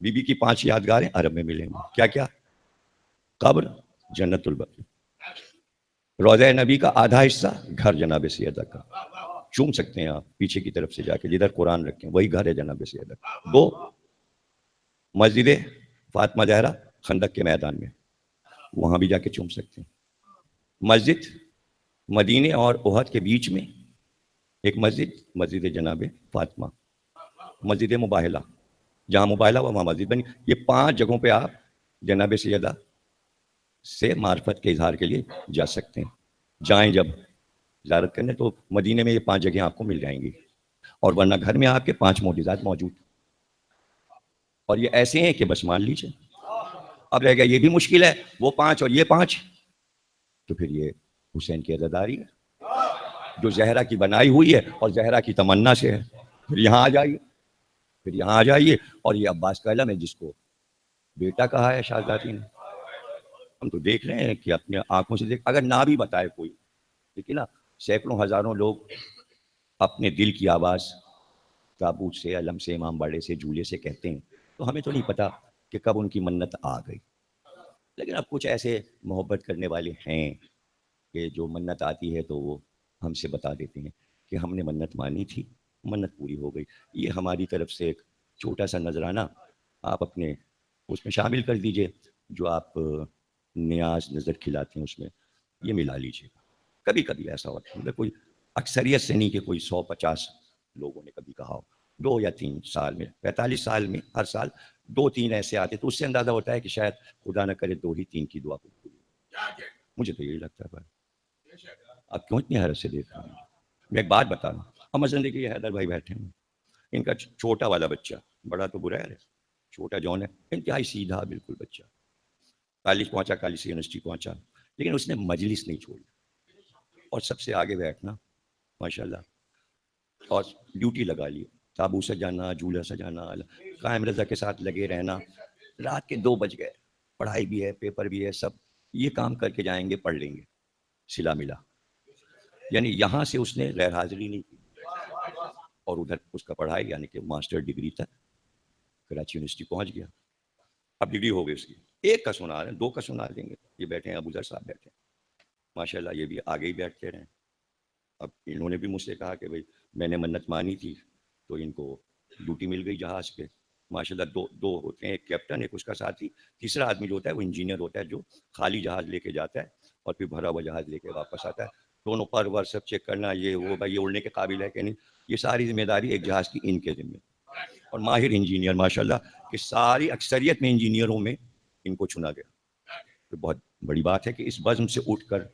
S1: بی بی کی 5 یادگاریں عرب میں ملیں گی. کیا کیا؟ قبر، جنت البقیع، روضہ نبی کا آدھا حصہ، گھر جناب سیدہ کا. چوم سکتے ہیں آپ پیچھے کی طرف سے جا کے، جدھر قرآن رکھیں وہی گھر ہے جناب سیدہ. 2 مسجد فاطمہ زہرا خندق کے میدان میں، وہاں بھی جا کے چوم سکتے ہیں. مسجد مدینے اور احد کے بیچ میں ایک مسجد، مسجد جناب فاطمہ. مسجد مباہلہ، جہاں مباہلہ ہوا وہاں مسجد بنی. یہ 5 جگہوں پہ آپ جناب سیدہ سے معرفت کے اظہار کے لیے جا سکتے ہیں. جائیں جب زیارت کرنے تو مدینے میں یہ 5 جگہیں آپ کو مل جائیں گی، اور ورنہ گھر میں آپ کے 5 معجزات موجود. اور یہ ایسے ہیں کہ بس مان لیجیے. اب رہ گیا یہ بھی مشکل ہے، وہ 5 اور یہ 5. تو پھر یہ حسین کی عزاداری ہے جو زہرا کی بنائی ہوئی ہے اور زہرا کی تمنا سے ہے. پھر یہاں آ جائیے، پھر یہاں آ جائیے. اور یہ عباس کا علم ہے جس کو بیٹا کہا ہے شہزادی نے. ہم تو دیکھ رہے ہیں کہ اپنے آنکھوں سے دیکھ، اگر نہ بھی بتائے کوئی، لیکن نا سینکڑوں ہزاروں لوگ اپنے دل کی آواز تابوت سے، علم سے، امام باڑے سے، جھولے سے کہتے ہیں. تو ہمیں تو نہیں پتا کہ کب ان کی منت آ گئی. لیکن اب کچھ ایسے محبت کرنے والے ہیں کہ جو منت آتی ہے تو وہ ہم سے بتا دیتے ہیں کہ ہم نے منت مانی تھی، منت پوری ہو گئی. یہ ہماری طرف سے ایک چھوٹا سا نذرانہ آپ اپنے اس میں شامل کر دیجئے، جو آپ نیاز نظر کھلاتے ہیں اس میں یہ ملا لیجئے. کبھی کبھی ایسا ہوتا ہے، کوئی اکثریت سے نہیں کہ کوئی 150 لوگوں نے کبھی کہا ہو. 2 یا 3 سال میں، 45 سال میں ہر سال 2-3 ایسے آتے، تو اس سے اندازہ ہوتا ہے کہ شاید خدا نہ کرے 2 ہی 3 کی دعا پوری. مجھے تو یہی لگتا ہے بھائی. آپ کیوں اتنی حیرت سے دیکھ رہے ہیں؟ میں ایک بات بتا رہا ہوں. ہم مثلاً دیکھیے یہ حیدر بھائی بیٹھے ہیں، ان کا چھوٹا والا بچہ، بڑا تو برا ہے، چھوٹا جون ہے، انتہائی سیدھا بالکل بچہ. کالج پہنچا، کالج سے یونیورسٹی پہنچا، لیکن اس نے مجلس نہیں چھوڑی اور سب سے آگے بیٹھنا ماشاءاللہ، اور ڈیوٹی لگا لی. تابو سجانا، جھولا سجانا، قائم رضا کے ساتھ لگے رہنا. رات کے 2 بج گئے، پڑھائی بھی ہے، پیپر بھی ہے، سب یہ کام کر کے جائیں گے، پڑھ لیں گے، سلا ملا. یعنی یہاں سے اس نے غیر حاضری نہیں کی، اور ادھر اس کا پڑھائی یعنی کہ ماسٹر ڈگری تک کراچی یونیورسٹی پہنچ گیا. اب ڈگری ہو گئی اس کی. 1 کا سنا رہے ہیں، 2 کا سنا دیں گے. یہ بیٹھے ہیں ابوذر صاحب بیٹھے ہیں ماشاءاللہ، یہ بھی آگے ہی بیٹھتے رہے. اب انہوں نے بھی مجھ سے کہا کہ بھائی میں نے منت مانی تھی تو ان کو ڈیوٹی مل گئی جہاز پہ. ماشاءاللہ 2 ہوتے ہیں، ایک کیپٹن، ایک اس کا ساتھی. تیسرا آدمی جو ہوتا ہے وہ انجینئر ہوتا ہے، جو خالی جہاز لے کے جاتا ہے اور پھر بھرا ہوا جہاز لے کے واپس آتا ہے. دونوں پر ور سب چیک کرنا، یہ وہ بھائی یہ اڑنے کے قابل ہے کہ نہیں، یہ ساری ذمہ داری ایک جہاز کی ان کے ذمہ. اور ماہر انجینئر ماشاءاللہ کہ ساری اکثریت میں انجینئروں میں ان کو چنا گیا. تو بہت بڑی بات ہے کہ اس بزم سے اٹھ کر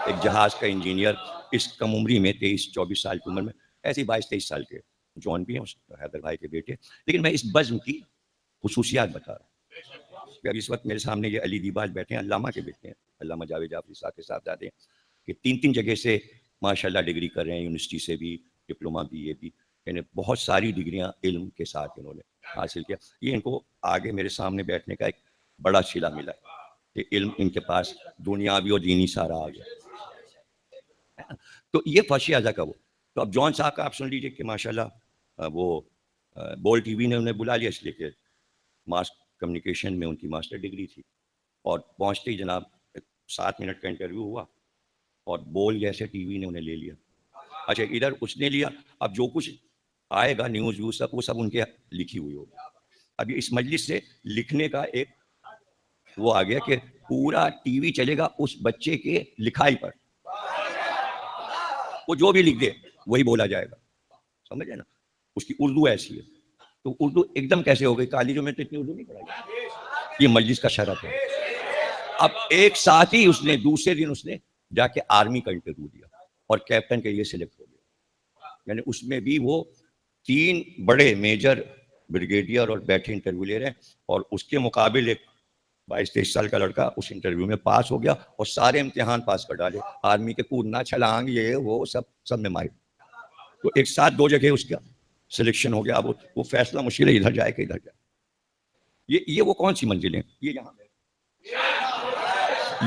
S1: ایک جہاز کا انجینئر اس کم عمری میں 23-24 سال کی عمر میں، ایسے 22-23 سال کے جون بھی ہیں حیدر بھائی کے بیٹے. لیکن میں اس بزم کی خصوصیات بتا رہا ہوں کہ اب اس وقت میرے سامنے یہ علی دیباج بیٹھے ہیں، علامہ کے بیٹے ہیں، علامہ جاوید جعفری صاحب کے صاحبزادے ہیں، کہ 3 جگہ سے ماشاءاللہ ڈگری کر رہے ہیں، یونیورسٹی سے بھی، ڈپلوما بھی، یہ بھی، یعنی بہت ساری ڈگریاں علم کے ساتھ انہوں نے حاصل کیا. یہ ان کو آگے میرے سامنے بیٹھنے کا ایک بڑا صلہ ملا کہ علم ان کے پاس دنیاوی اور دینی سارا آ گیا. تو یہ فاشی اعضا کا وہ. تو اب جون صاحب کا آپ سن لیجئے کہ ماشاءاللہ وہ بول ٹی وی نے انہیں بلا لیا، اس لیے کہ ماس کمیونیکیشن میں ان کی ماسٹر ڈگری تھی. اور پہنچتے ہی جناب 7 منٹ کا انٹرویو ہوا اور بول جیسے ٹی وی نے انہیں لے لیا. اچھا ادھر اس نے لیا، اب جو کچھ آئے گا نیوز ویوز سب وہ سب ان کے لکھی ہوئی ہوگی. ابھی اس مجلس سے لکھنے کا ایک وہ آ گیا کہ پورا ٹی وی چلے گا اس بچے کے لکھائی پر، وہ جو بھی لکھ دے وہی بولا جائے گا. سمجھے نا؟ اس کی اردو ایسی ہے. تو اردو ایک دم کیسے ہو گئی؟ کالجوں میں تو اتنی اردو نہیں پڑھائی. یہ مجلس کا شرف ہے. اب ایک ساتھ ہی اس نے دوسرے دن اس نے جا کے آرمی کا انٹرویو دیا اور کیپٹن کے لیے سلیکٹ ہو گیا. یعنی اس میں بھی وہ 3 بڑے میجر بریگیڈیئر اور بیٹھے انٹرویو لے رہے ہیں، اور اس کے مقابل ایک 22-23 سال کا لڑکا اس انٹرویو میں پاس ہو گیا اور سارے امتحان پاس کر ڈالے. آرمی کے کودنا چھلانگ یہ وہ سب میں ماہر. تو ایک ساتھ 2 جگہ اس کا سلیکشن ہو گیا. اب وہ فیصلہ مشکل ہے ادھر جائے کہ ادھر جائے. یہ وہ کون سی منزلیں؟ یہ یہاں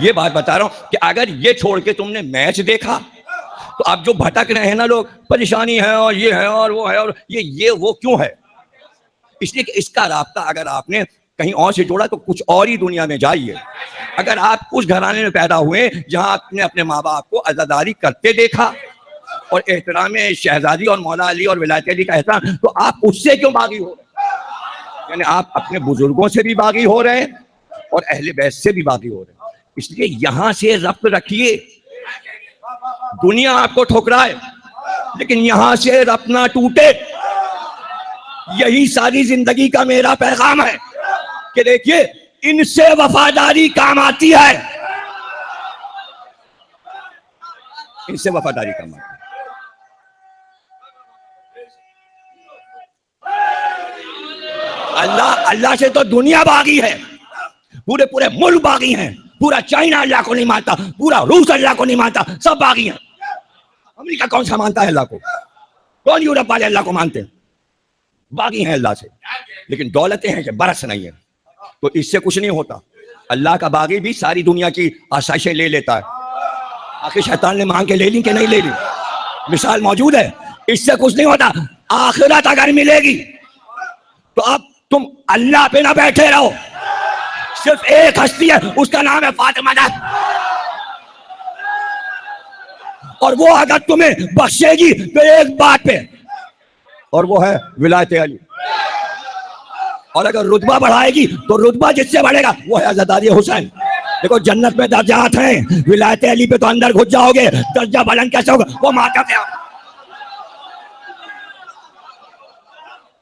S1: یہ بات بتا رہا ہوں کہ اگر یہ چھوڑ کے تم نے میچ دیکھا تو اب جو بھٹک رہے ہیں نا لوگ، پریشانی ہے اور یہ ہے اور وہ ہے اور یہ وہ کیوں ہے؟ اس لیے کہ اس کا رابطہ اگر آپ نے کہیں اور سے جوڑا تو کچھ اور ہی دنیا میں جائیے. اگر آپ اس گھرانے میں پیدا ہوئے جہاں آپ نے اپنے ماں باپ کو عزاداری کرتے دیکھا اور احترام شہزادی اور مولا علی اور ولایت علی کا احترام، تو آپ اس سے کیوں باغی ہو رہے ہیں؟ یعنی آپ اپنے بزرگوں سے بھی باغی ہو رہے ہیں اور اہل بیت سے بھی باغی ہو رہے ہیں. اس لیے یہاں سے ربط رکھیے. دنیا آپ کو ٹھکرائے لیکن یہاں سے ربط نہ ٹوٹے. یہی ساری زندگی کا میرا پیغام ہے کہ دیکھیے ان سے وفاداری کام آتی ہے. ان سے وفاداری کام آتی ہے. اللہ سے تو دنیا باغی ہے، پورے ملک باغی ہیں. پورا چائنا اللہ کو نہیں مانتا، پورا روس اللہ کو نہیں مانتا، سب باغی ہیں. امریکہ کون سا مانتا ہے اللہ کو؟ کون یورپ والے اللہ کو مانتے ہیں؟ باغی ہیں اللہ سے. لیکن دولتیں ہیں کہ برس نہیں ہے. تو اس سے کچھ نہیں ہوتا. اللہ کا باغی بھی ساری دنیا کی آسائشیں لے لیتا ہے. آخر شیطان نے مانگ کے لے لی کہ نہیں لے لی؟ مثال موجود ہے. اس سے کچھ نہیں ہوتا. آخرت اگر ملے گی تو اب تم اللہ پہ نہ بیٹھے رہو. صرف ایک ہستی ہے، اس کا نام ہے فاطمہ نات، اور وہ اگر تمہیں بخشے گی تو ایک بات پہ، اور وہ ہے ولایت علی. اور اگر رتبہ بڑھائے گی تو رتبہ جس سے بڑھے گا وہ ہے عزاداری حسین. دیکھو جنت میں درجات ہیں، ولایت علی پہ تو اندر گھس جاؤ گے، درجہ بلند کیسے ہوگا؟ وہ ماتا پہ.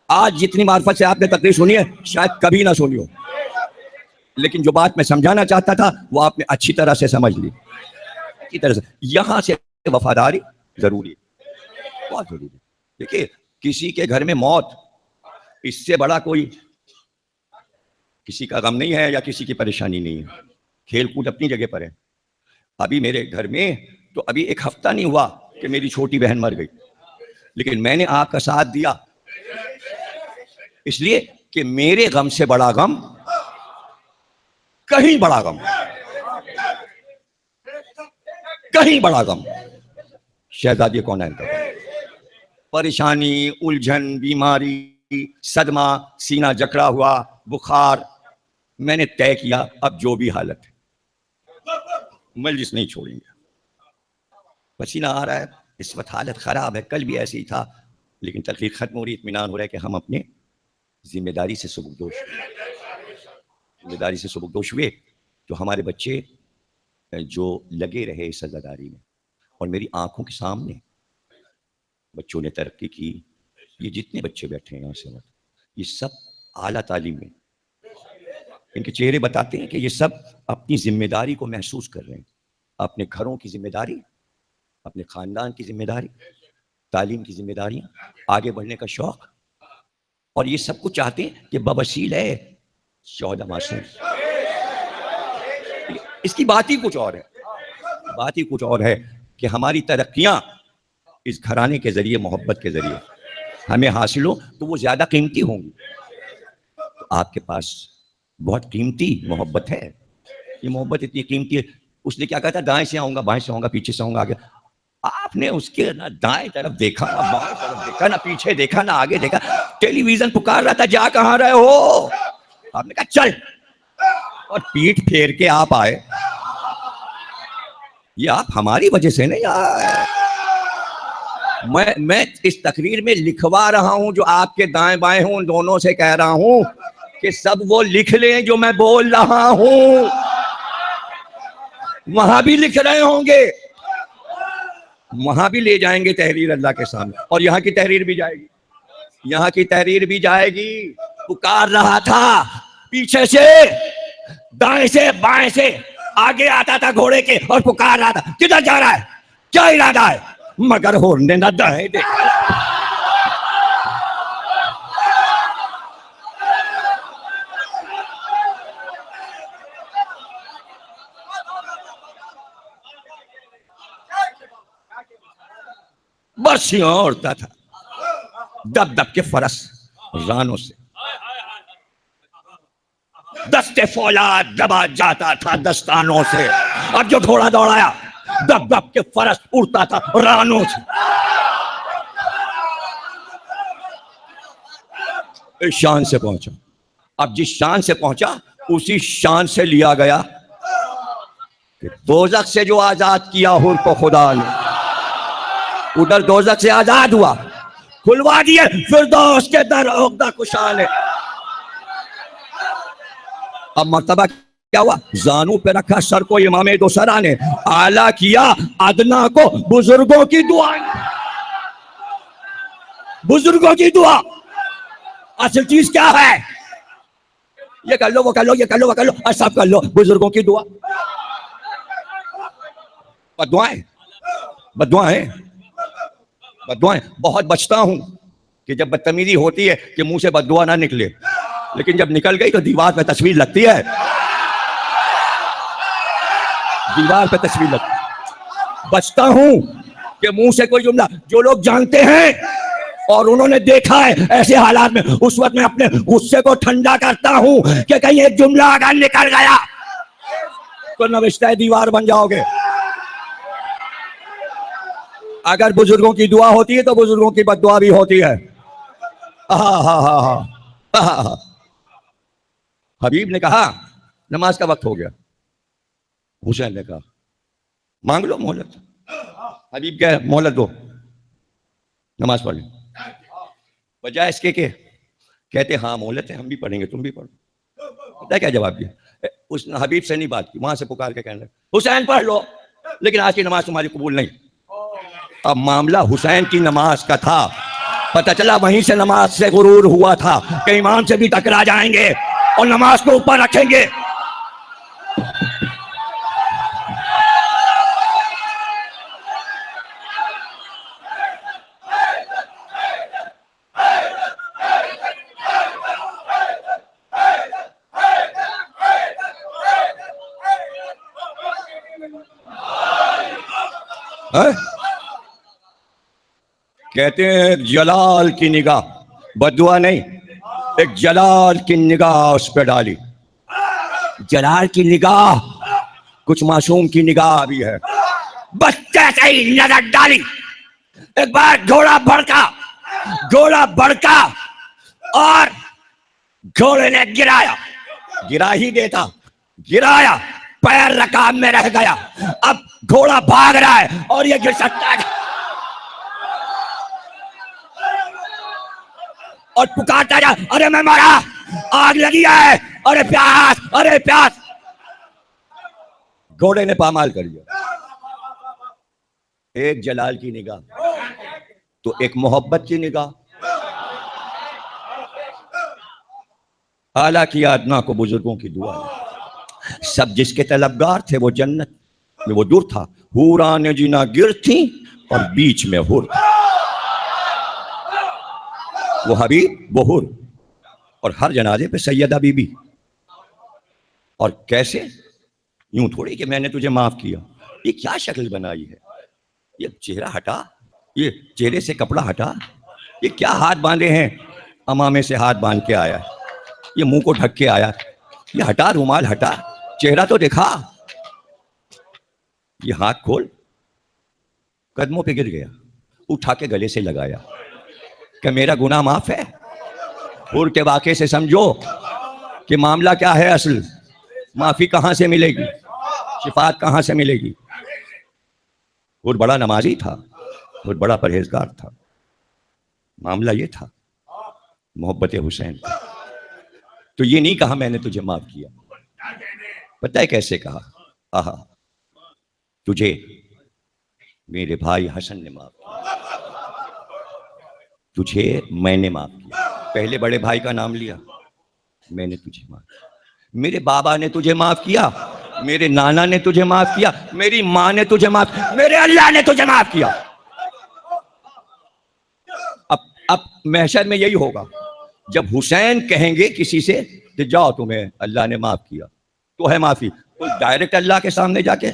S1: آج جتنی معرفت سے آپ نے تقریر سنی ہے شاید کبھی نہ سنی ہو، لیکن جو بات میں سمجھانا چاہتا تھا وہ آپ نے اچھی طرح سے سمجھ لی. اچھی طرح سے یہاں سے وفاداری ضروری ہے، بہت ضروری ہے. دیکھیے کسی کے گھر میں موت، اس سے بڑا کوئی کسی کا غم نہیں ہے یا کسی کی پریشانی نہیں ہے. کھیل کود اپنی جگہ پر ہے. ابھی میرے گھر میں تو ابھی 1 ہفتہ نہیں ہوا کہ میری چھوٹی بہن مر گئی، لیکن میں نے آپ کا ساتھ دیا اس لیے کہ میرے غم سے بڑا غم کہیں بڑا غم، کہیں بڑا غم شہزادی کونین کا. پریشانی، الجھن، بیماری، صدمہ، سینہ جکڑا ہوا، بخار، میں نے طے کیا اب جو بھی حالت ہے مجلس نہیں چھوڑیں گے. پسینہ آ رہا ہے، اس وقت حالت خراب ہے، کل بھی ایسے ہی تھا، لیکن تقریر ختم ہو رہی، اطمینان ہو رہا ہے کہ ہم اپنے ذمہ داری سے سبکدوش ہوئے تو ہمارے بچے جو لگے رہے اس عزاداری میں، اور میری آنکھوں کے سامنے بچوں نے ترقی کی. یہ جتنے بچے بیٹھے ہیں یہاں سے یہ سب اعلیٰ تعلیم میں، ان کے چہرے بتاتے ہیں کہ یہ سب اپنی ذمہ داری کو محسوس کر رہے ہیں. اپنے گھروں کی ذمہ داری، اپنے خاندان کی ذمہ داری، تعلیم کی ذمہ داریاں، آگے بڑھنے کا شوق، اور یہ سب کچھ چاہتے ہیں کہ بوسیلہ ہے 14 معصوم. اس کی بات ہی کچھ اور ہے. بات ہی کچھ اور ہے کہ ہماری ترقیاں اس گھرانے کے ذریعے، محبت کے ذریعے ہمیں حاصل ہو تو وہ زیادہ قیمتی ہوں گی. آپ کے پاس بہت قیمتی محبت ہے. یہ محبت اتنی قیمتی ہے. اس نے کیا کہا تھا؟ دائیں سے آؤں گا، بائیں سے آؤں گا، پیچھے سے آؤں گا، آگے. آپ نے اس کے نہ دائیں طرف دیکھا، نہ بائیں طرف دیکھا، نہ پیچھے دیکھا، نہ آگے دیکھا. ٹیلی ویژن پکار رہا تھا جا کہاں رہے ہو؟ آپ نے کہا چل، اور پیٹھ پھیر کے آپ آئے. یہ آپ ہماری وجہ سے نہیں آئے. میں اس تقریر میں لکھوا رہا ہوں، جو آپ کے دائیں بائیں ہوں ان دونوں سے کہہ رہا ہوں کہ سب وہ لکھ لیں جو میں بول رہا ہوں. وہاں بھی لکھ رہے ہوں گے، وہاں بھی لے جائیں گے تحریر اللہ کے سامنے، اور یہاں کی تحریر بھی جائے گی، یہاں کی تحریر بھی جائے گی. پکار رہا تھا پیچھے سے، دائیں سے بائیں سے، آگے آتا تھا گھوڑے کے اور پکار رہا تھا کدھر جا رہا ہے، کیا ارادہ ہے، مگر ہونے نہ دائیں دے. بس یوں اڑتا تھا دب دب کے فرس رانوں سے، دستے فولاد دبا جاتا تھا دستانوں سے. اب جو گھوڑا دوڑایا دب دب کے فرس اڑتا تھا رانوں سے. اس شان سے پہنچا. اب جس شان سے پہنچا اسی شان سے لیا گیا کہ دوزخ سے جو آزاد کیا حور کو خدا نے، ادھر دوزخ سے آزاد ہوا، کھلوا دیے فردوس کے در عقدہ کشا نے. اب مرتبہ کیا ہوا، زانو پہ رکھا سر کو امام دو سرا نے، اعلیٰ کیا ادنا کو بزرگوں کی دعا نے. بزرگوں کی دعا اصل چیز کیا ہے، یہ کر لو وہ کر لو یہ کر لو وہ کر لو اور سب کر لو. بزرگوں کی دعا، بددعائیں بددعائیں بددعائیں. بہت بچتا ہوں کہ جب بدتمیزی ہوتی ہے کہ منہ سے بددعا نہ نکلے، لیکن جب نکل گئی تو دیوار پہ تصویر لگتی ہے، دیوار پہ تصویر لگتی ہے. بچتا ہوں کہ منہ سے کوئی جملہ جو لوگ جانتے ہیں اور انہوں نے دیکھا ہے ایسے حالات میں، اس وقت میں اپنے غصے کو ٹھنڈا کرتا ہوں کہ کہیں ایک جملہ اگر نکل گیا تو نوشتہ دیوار بن جاؤ گے. اگر بزرگوں کی دعا ہوتی ہے تو بزرگوں کی بد دعا بھی ہوتی ہے. حبیب نے کہا نماز کا وقت ہو گیا. حسین نے کہا مانگ لو مہلت. حبیب کہے مہلت دو، نماز پڑھ لیں. بجائے اس کے کہ کہتے ہاں مہلت ہے، ہم بھی پڑھیں گے تم بھی پڑھو. پتہ کیا جواب دیا؟ اس نے حبیب سے نہیں بات کی، وہاں سے پکار کے کہنے لگا حسین پڑھ لو لیکن آج کی نماز تمہاری قبول نہیں. اب معاملہ حسین کی نماز کا تھا. پتہ چلا وہیں سے نماز سے غرور ہوا تھا کہ امام سے بھی ٹکرا جائیں گے اور نماز کو اوپر رکھیں گے. کہتے ہیں ایک جلال کی نگاہ، بددعا نہیں، ایک جلال کی نگاہ اس پہ ڈالی. جلال کی نگاہ کچھ معصوم کی نگاہ بھی ہے. بچے سے ہی نظر ڈالی. ایک بار گھوڑا بڑکا اور گھوڑے نے گرایا، گرا ہی دیتا، گرایا، پیر رکاب میں رہ گیا. اب گھوڑا بھاگ رہا ہے اور یہ گر سکتا ہے اور پکارتا جا ارے میں مرا، آگ لگی ہے، ارے پیاس، ارے پیاس. گھوڑے نے پامال کر لیا. ایک جلال کی نگاہ تو ایک محبت کی نگاہ. اعلیٰ کیا ادنا کو بزرگوں کی دعا. سب جس کے طلبگار تھے وہ جنت میں وہ دور تھا. حوران جینا گر تھیں اور بیچ میں حور تھا. وہ حبیب وہ حور، اور ہر جنازے پہ سیدہ بی بی. اور کیسے؟ یوں تھوڑی کہ میں نے تجھے معاف کیا. یہ کیا شکل بنائی ہے، یہ چہرہ ہٹا، یہ چہرے سے کپڑا ہٹا، یہ کیا ہاتھ باندھے ہیں، امامے سے ہاتھ باندھ کے آیا، یہ منہ کو ڈھک کے آیا، یہ ہٹا رومال ہٹا، چہرہ تو دکھا. یہ ہاتھ کھول. قدموں پہ گر گیا، اٹھا کے گلے سے لگایا کہ میرا گناہ معاف ہے. حور کے واقعے سے سمجھو کہ معاملہ کیا ہے. اصل معافی کہاں سے ملے گی، شفاعت کہاں سے ملے گی. حور بڑا نمازی تھا، بہت بڑا پرہیزگار تھا. معاملہ یہ تھا محبت حسین کا. تو یہ نہیں کہا میں نے تجھے معاف کیا. پتہ ہے کیسے کہا؟ آہا تجھے میرے بھائی حسن نے معاف کیا, تجھے میں نے معاف کیا. پہلے بڑے بھائی کا نام لیا, میں نے تجھے معاف کیا. میرے بابا نے تجھے معاف کیا, میرے نانا نے تجھے معاف کیا, میری ماں نے تجھے معاف کیا, میرے اللہ نے تجھے معاف کیا. اب محشر میں یہی ہوگا, جب حسین کہیں گے کسی سے کہ جاؤ تمہیں اللہ نے معاف کیا, تو ہے معافی, تو ڈائریکٹ اللہ کے سامنے جا کے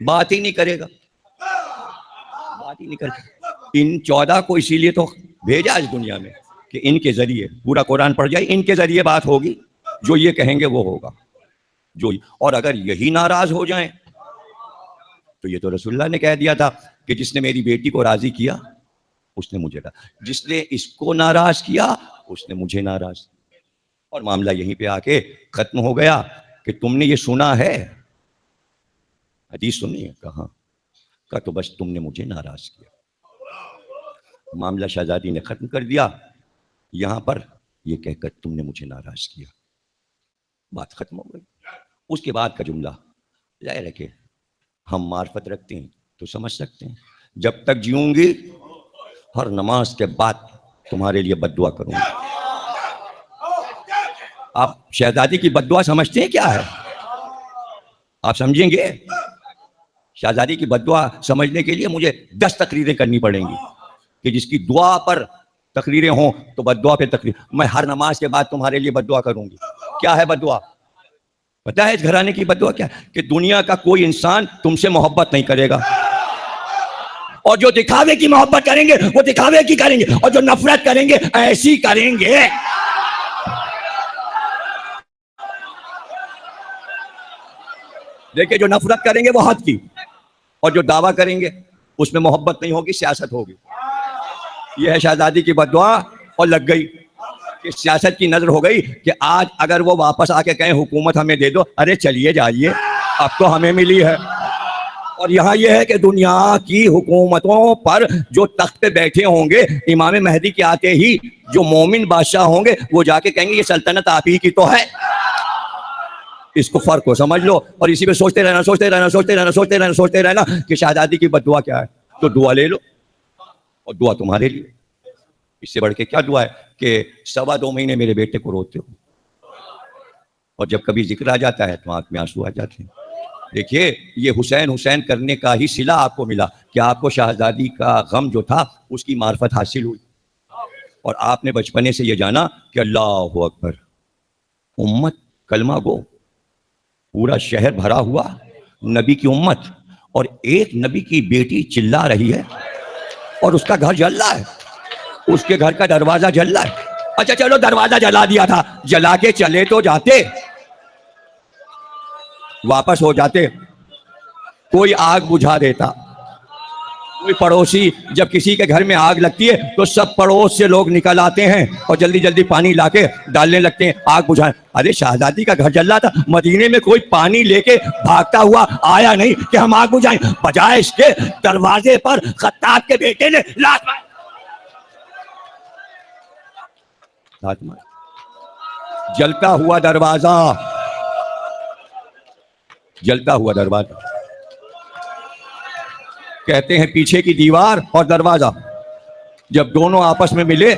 S1: بات ہی نہیں کرے گا, بات ہی نہیں کرے گا. ان 14 کو اسی لیے تو بھیجا اس دنیا میں کہ ان کے ذریعے پورا قرآن پڑھ جائے, ان کے ذریعے بات ہوگی, جو یہ کہیں گے وہ ہوگا. اور اگر یہی ناراض ہو جائیں تو یہ تو رسول اللہ نے کہہ دیا تھا کہ جس نے میری بیٹی کو راضی کیا اس نے مجھے جس نے اس کو ناراض کیا اس نے مجھے ناراض. اور معاملہ یہیں پہ آ کے ختم ہو گیا کہ تم نے یہ سنا ہے, حدیث سنی ہے, کہاں کا, تو بس تم نے مجھے ناراض کیا. معاملہ شہزادی نے ختم کر دیا یہاں پر یہ کہہ کر تم نے مجھے ناراض کیا, بات ختم ہو گئی. اس کے بعد کا جملہ ظاہر ہے کہ ہم معرفت رکھتے ہیں تو سمجھ سکتے ہیں, جب تک جیوں گی ہر نماز کے بعد تمہارے لیے بد دعا کروں گا. آپ شہزادی کی بد دعا سمجھتے ہیں کیا ہے؟ آپ سمجھیں گے؟ شہزادی کی بد دعا سمجھنے کے لیے مجھے 10 تقریریں کرنی پڑیں گی کہ جس کی دعا پر تقریریں ہوں تو بد دعا پہ تقریر. میں ہر نماز کے بعد تمہارے لیے بد دعا کروں گی. کیا ہے بد دعا؟ پتا ہے اس گھرانے کی بد دعا کیا ہے؟ کہ دنیا کا کوئی انسان تم سے محبت نہیں کرے گا, اور جو دکھاوے کی محبت کریں گے وہ دکھاوے کی کریں گے, اور جو نفرت کریں گے ایسی کریں گے. دیکھیں جو نفرت کریں گے وہ حد کی, اور جو دعویٰ کریں گے اس میں محبت نہیں ہوگی, سیاست ہوگی. یہ ہے شہزادی کی بد دعا, اور لگ گئی کہ سیاست کی نظر ہو گئی کہ آج اگر وہ واپس آ کے کہیں حکومت ہمیں دے دو, ارے چلیے جائیے اب تو ہمیں ملی ہے. اور یہاں یہ ہے کہ دنیا کی حکومتوں پر جو تخت پہ بیٹھے ہوں گے امام مہدی کے آتے ہی جو مومن بادشاہ ہوں گے وہ جا کے کہیں گے یہ سلطنت آپ ہی کی تو ہے. اس کو فرق کو سمجھ لو, اور اسی پہ سوچتے رہنا سوچتے رہنا سوچتے رہنا سوچتے رہنا سوچتے رہنا کہ شہزادی کی بد دعا کیا ہے. تو دعا لے لو, اور دعا تمہارے لیے. اس سے بڑھ کے کیا دعا ہے کہ 2.25 مہینے میرے بیٹے کو روتے ہو, اور جب کبھی ذکر آ جاتا ہے تو آنکھ میں آنسو آ جاتے ہیں. دیکھیے یہ حسین حسین کرنے کا ہی صلہ آپ کو ملا کہ آپ کو شہزادی کا غم جو تھا اس کی معرفت حاصل ہوئی, اور آپ نے بچپنے سے یہ جانا کہ اللہ اکبر, امت کلمہ گو, پورا شہر بھرا ہوا نبی کی امت, اور ایک نبی کی بیٹی چلا رہی ہے اور اس کا گھر جل رہا ہے, اس کے گھر کا دروازہ جل رہا ہے. اچھا چلو دروازہ جلا دیا تھا, جلا کے چلے تو جاتے, واپس ہو جاتے, کوئی آگ بجھا دیتا. کوئی پڑوسی جب کسی کے گھر میں آگ لگتی ہے تو سب پڑوس سے لوگ نکل آتے ہیں اور جلدی جلدی پانی لا کے ڈالنے لگتے ہیں, آگ بجھائیں. ارے شہزادی کا گھر جل رہا تھا, مدینے میں کوئی پانی لے کے بھاگتا ہوا آیا نہیں کہ ہم آگ بجھائیں, بجائے اس کے دروازے پر خطاب کے بیٹے نے لات ماری. جلتا ہوا دروازہ, جلتا ہوا دروازہ, کہتے ہیں پیچھے کی دیوار اور دروازہ جب دونوں آپس میں ملے,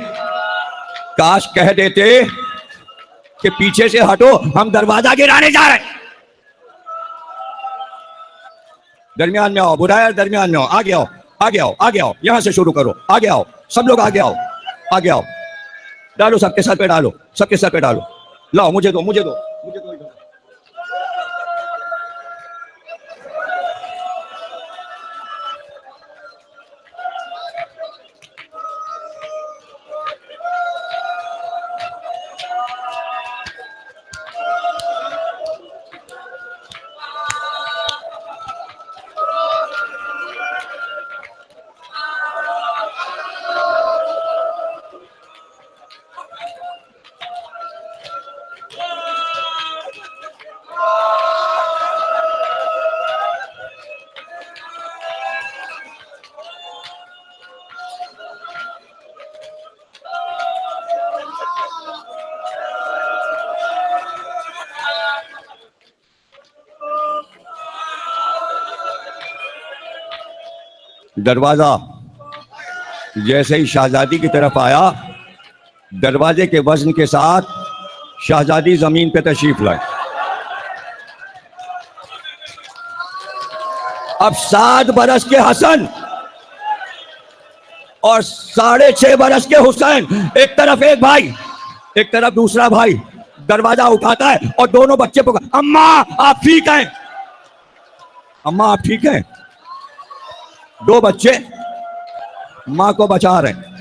S1: کاش کہہ دیتے کہ پیچھے سے ہٹو ہم دروازہ گرانے جا رہے ہیں. درمیان میں آؤ, برایا درمیان میں آؤ, آگے آؤ آگے آؤ آگے آؤ, یہاں سے شروع کرو, آگے آؤ سب لوگ, آگے آؤ آگے آؤ, ڈالو سب کے سر پہ ڈالو, سب کے سر پہ ڈالو, لاؤ مجھے دو مجھے دو مجھے دو. دروازہ جیسے ہی شہزادی کی طرف آیا، دروازے کے وزن کے ساتھ شہزادی زمین پہ تشریف لائے. اب 7 برس کے حسن اور 6.5 برس کے حسین، ایک طرف ایک بھائی ایک طرف دوسرا بھائی، دروازہ اٹھاتا ہے اور دونوں بچے پکار، اماں آپ ٹھیک ہیں؟ اماں آپ ٹھیک ہیں؟ 2 بچے ماں کو بچا رہے ہیں،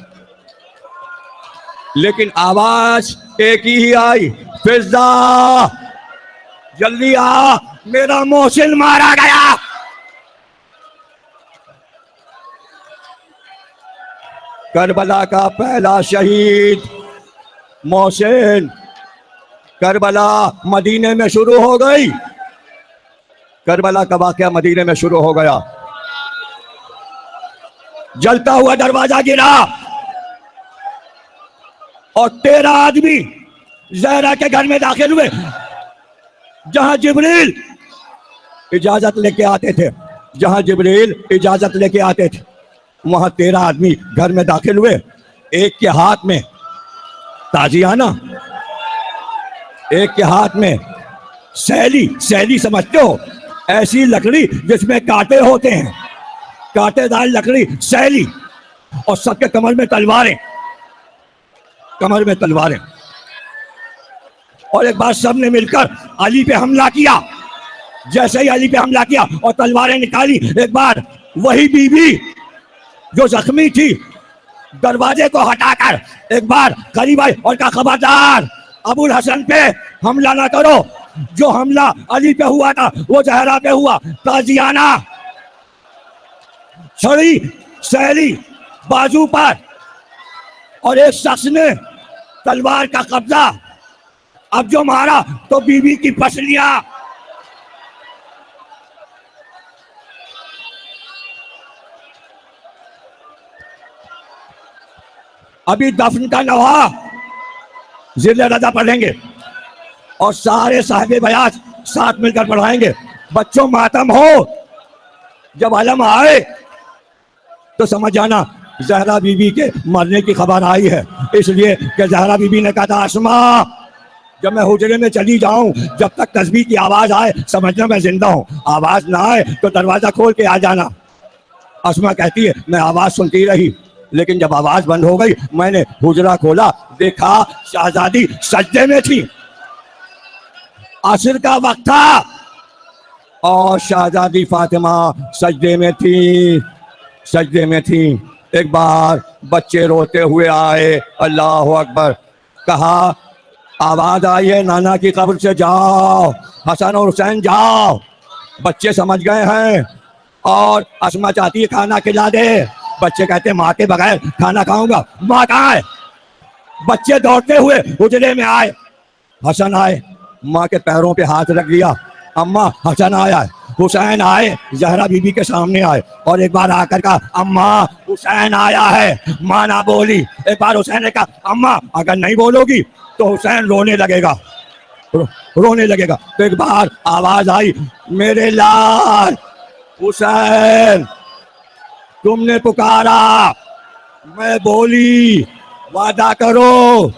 S1: لیکن آواز ایک ہی آئی، فضا جلدی آ، میرا محسن مارا گیا. کربلا کا پہلا شہید محسن. کربلا مدینے میں شروع ہو گئی. کربلا کا واقعہ مدینے میں شروع ہو گیا. جلتا ہوا دروازہ گرا اور 13 آدمی زہرا کے گھر میں داخل ہوئے. جہاں جبریل اجازت لے کے آتے تھے، جہاں جبریل اجازت لے کے آتے تھے، وہاں 13 آدمی گھر میں داخل ہوئے. ایک کے ہاتھ میں تازیانہ، ایک کے ہاتھ میں سیلی. سیلی سمجھتے ہو؟ ایسی لکڑی جس میں کانٹے ہوتے ہیں، کانٹے دار لکڑی سیلی. اور سب کے کمر میں تلواریں، کمر میں تلواریں. اور ایک بار سب نے مل کر علی پہ حملہ کیا. جیسے ہی علی پہ حملہ کیا اور تلواریں نکالی، ایک بار وہی بی بی جو زخمی تھی دروازے کو ہٹا کر ایک بار قریب آئی اور کہا خبردار ابو الحسن پہ حملہ نہ کرو. جو حملہ علی پہ ہوا تھا وہ زہرا پہ ہوا. تازیانہ چھڑی سیلی بازو پر، اور ایک شخص نے تلوار کا قبضہ. اب جو مارا تو بی بی کی پسلیاں. ابھی دفن کا نوحہ ذل رضا پڑھیں گے اور سارے صاحب بیات ساتھ مل کر پڑھائیں گے. بچوں ماتم ہو، جب علم آئے تو سمجھ جانا زہرا بی بی کے مرنے کی خبر آئی ہے. اس لیے کہ زہرا بی بی نے کہا تھا اسماء جب میں حجرے میں چلی جاؤں جب تک تسبیح کی آواز آئے سمجھنا میں زندہ ہوں، آواز نہ آئے تو دروازہ کھول کے آ جانا. اسماء کہتی ہے میں آواز سنتی رہی، لیکن جب آواز بند ہو گئی میں نے حجرہ کھولا، دیکھا شہزادی سجدے میں تھی. عصر کا وقت تھا اور شہزادی فاطمہ سجدے میں تھی، سجدے میں تھی. ایک بار بچے روتے ہوئے آئے، اللہ اکبر. کہا آواز آئی ہے نانا کی قبر سے، جاؤ حسن اور حسین جاؤ. بچے سمجھ گئے ہیں اور اسماء چاہتی ہے کھانا کھلا دے. بچے کہتے ہیں ماں کے بغیر کھانا کھاؤں گا. ماں کہاں ہے؟ بچے دوڑتے ہوئے حجرے میں آئے. حسن آئے، ماں کے پیروں پہ ہاتھ رکھ دیا، اماں حسن آیا ہے. حسین آئے، زہرا بی بی کے سامنے آئے اور ایک بار آ کر کہا اماں حسین آیا ہے. ماں نہ بولی. ایک بار حسین نے کہا اماں اگر نہیں بولو گی تو حسین رونے لگے گا، رونے لگے گا. تو ایک بار آواز آئی میرے لال حسین تم نے پکارا، میں بولی وعدہ کرو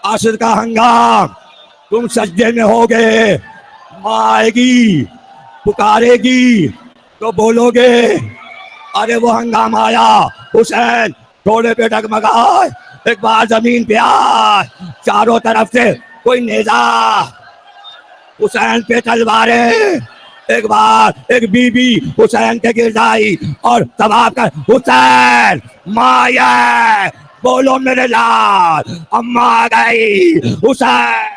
S1: عصر کا ہنگام تم سجدے میں ہوگے، ماں آئے گی پکارے گی تو بولو گے. ارے وہ ہنگام آیا. حسین تھوڑے پہ ڈگمگائے، ایک بار زمین پہ آئے، چاروں طرف سے کوئی نیزہ، حسین پہ تلواریں. ایک بار ایک بی بی حسین کے گرد آئی اور طواف کر حسین ماں آئے، بولو میرے لال. اماں آ گئی، حسین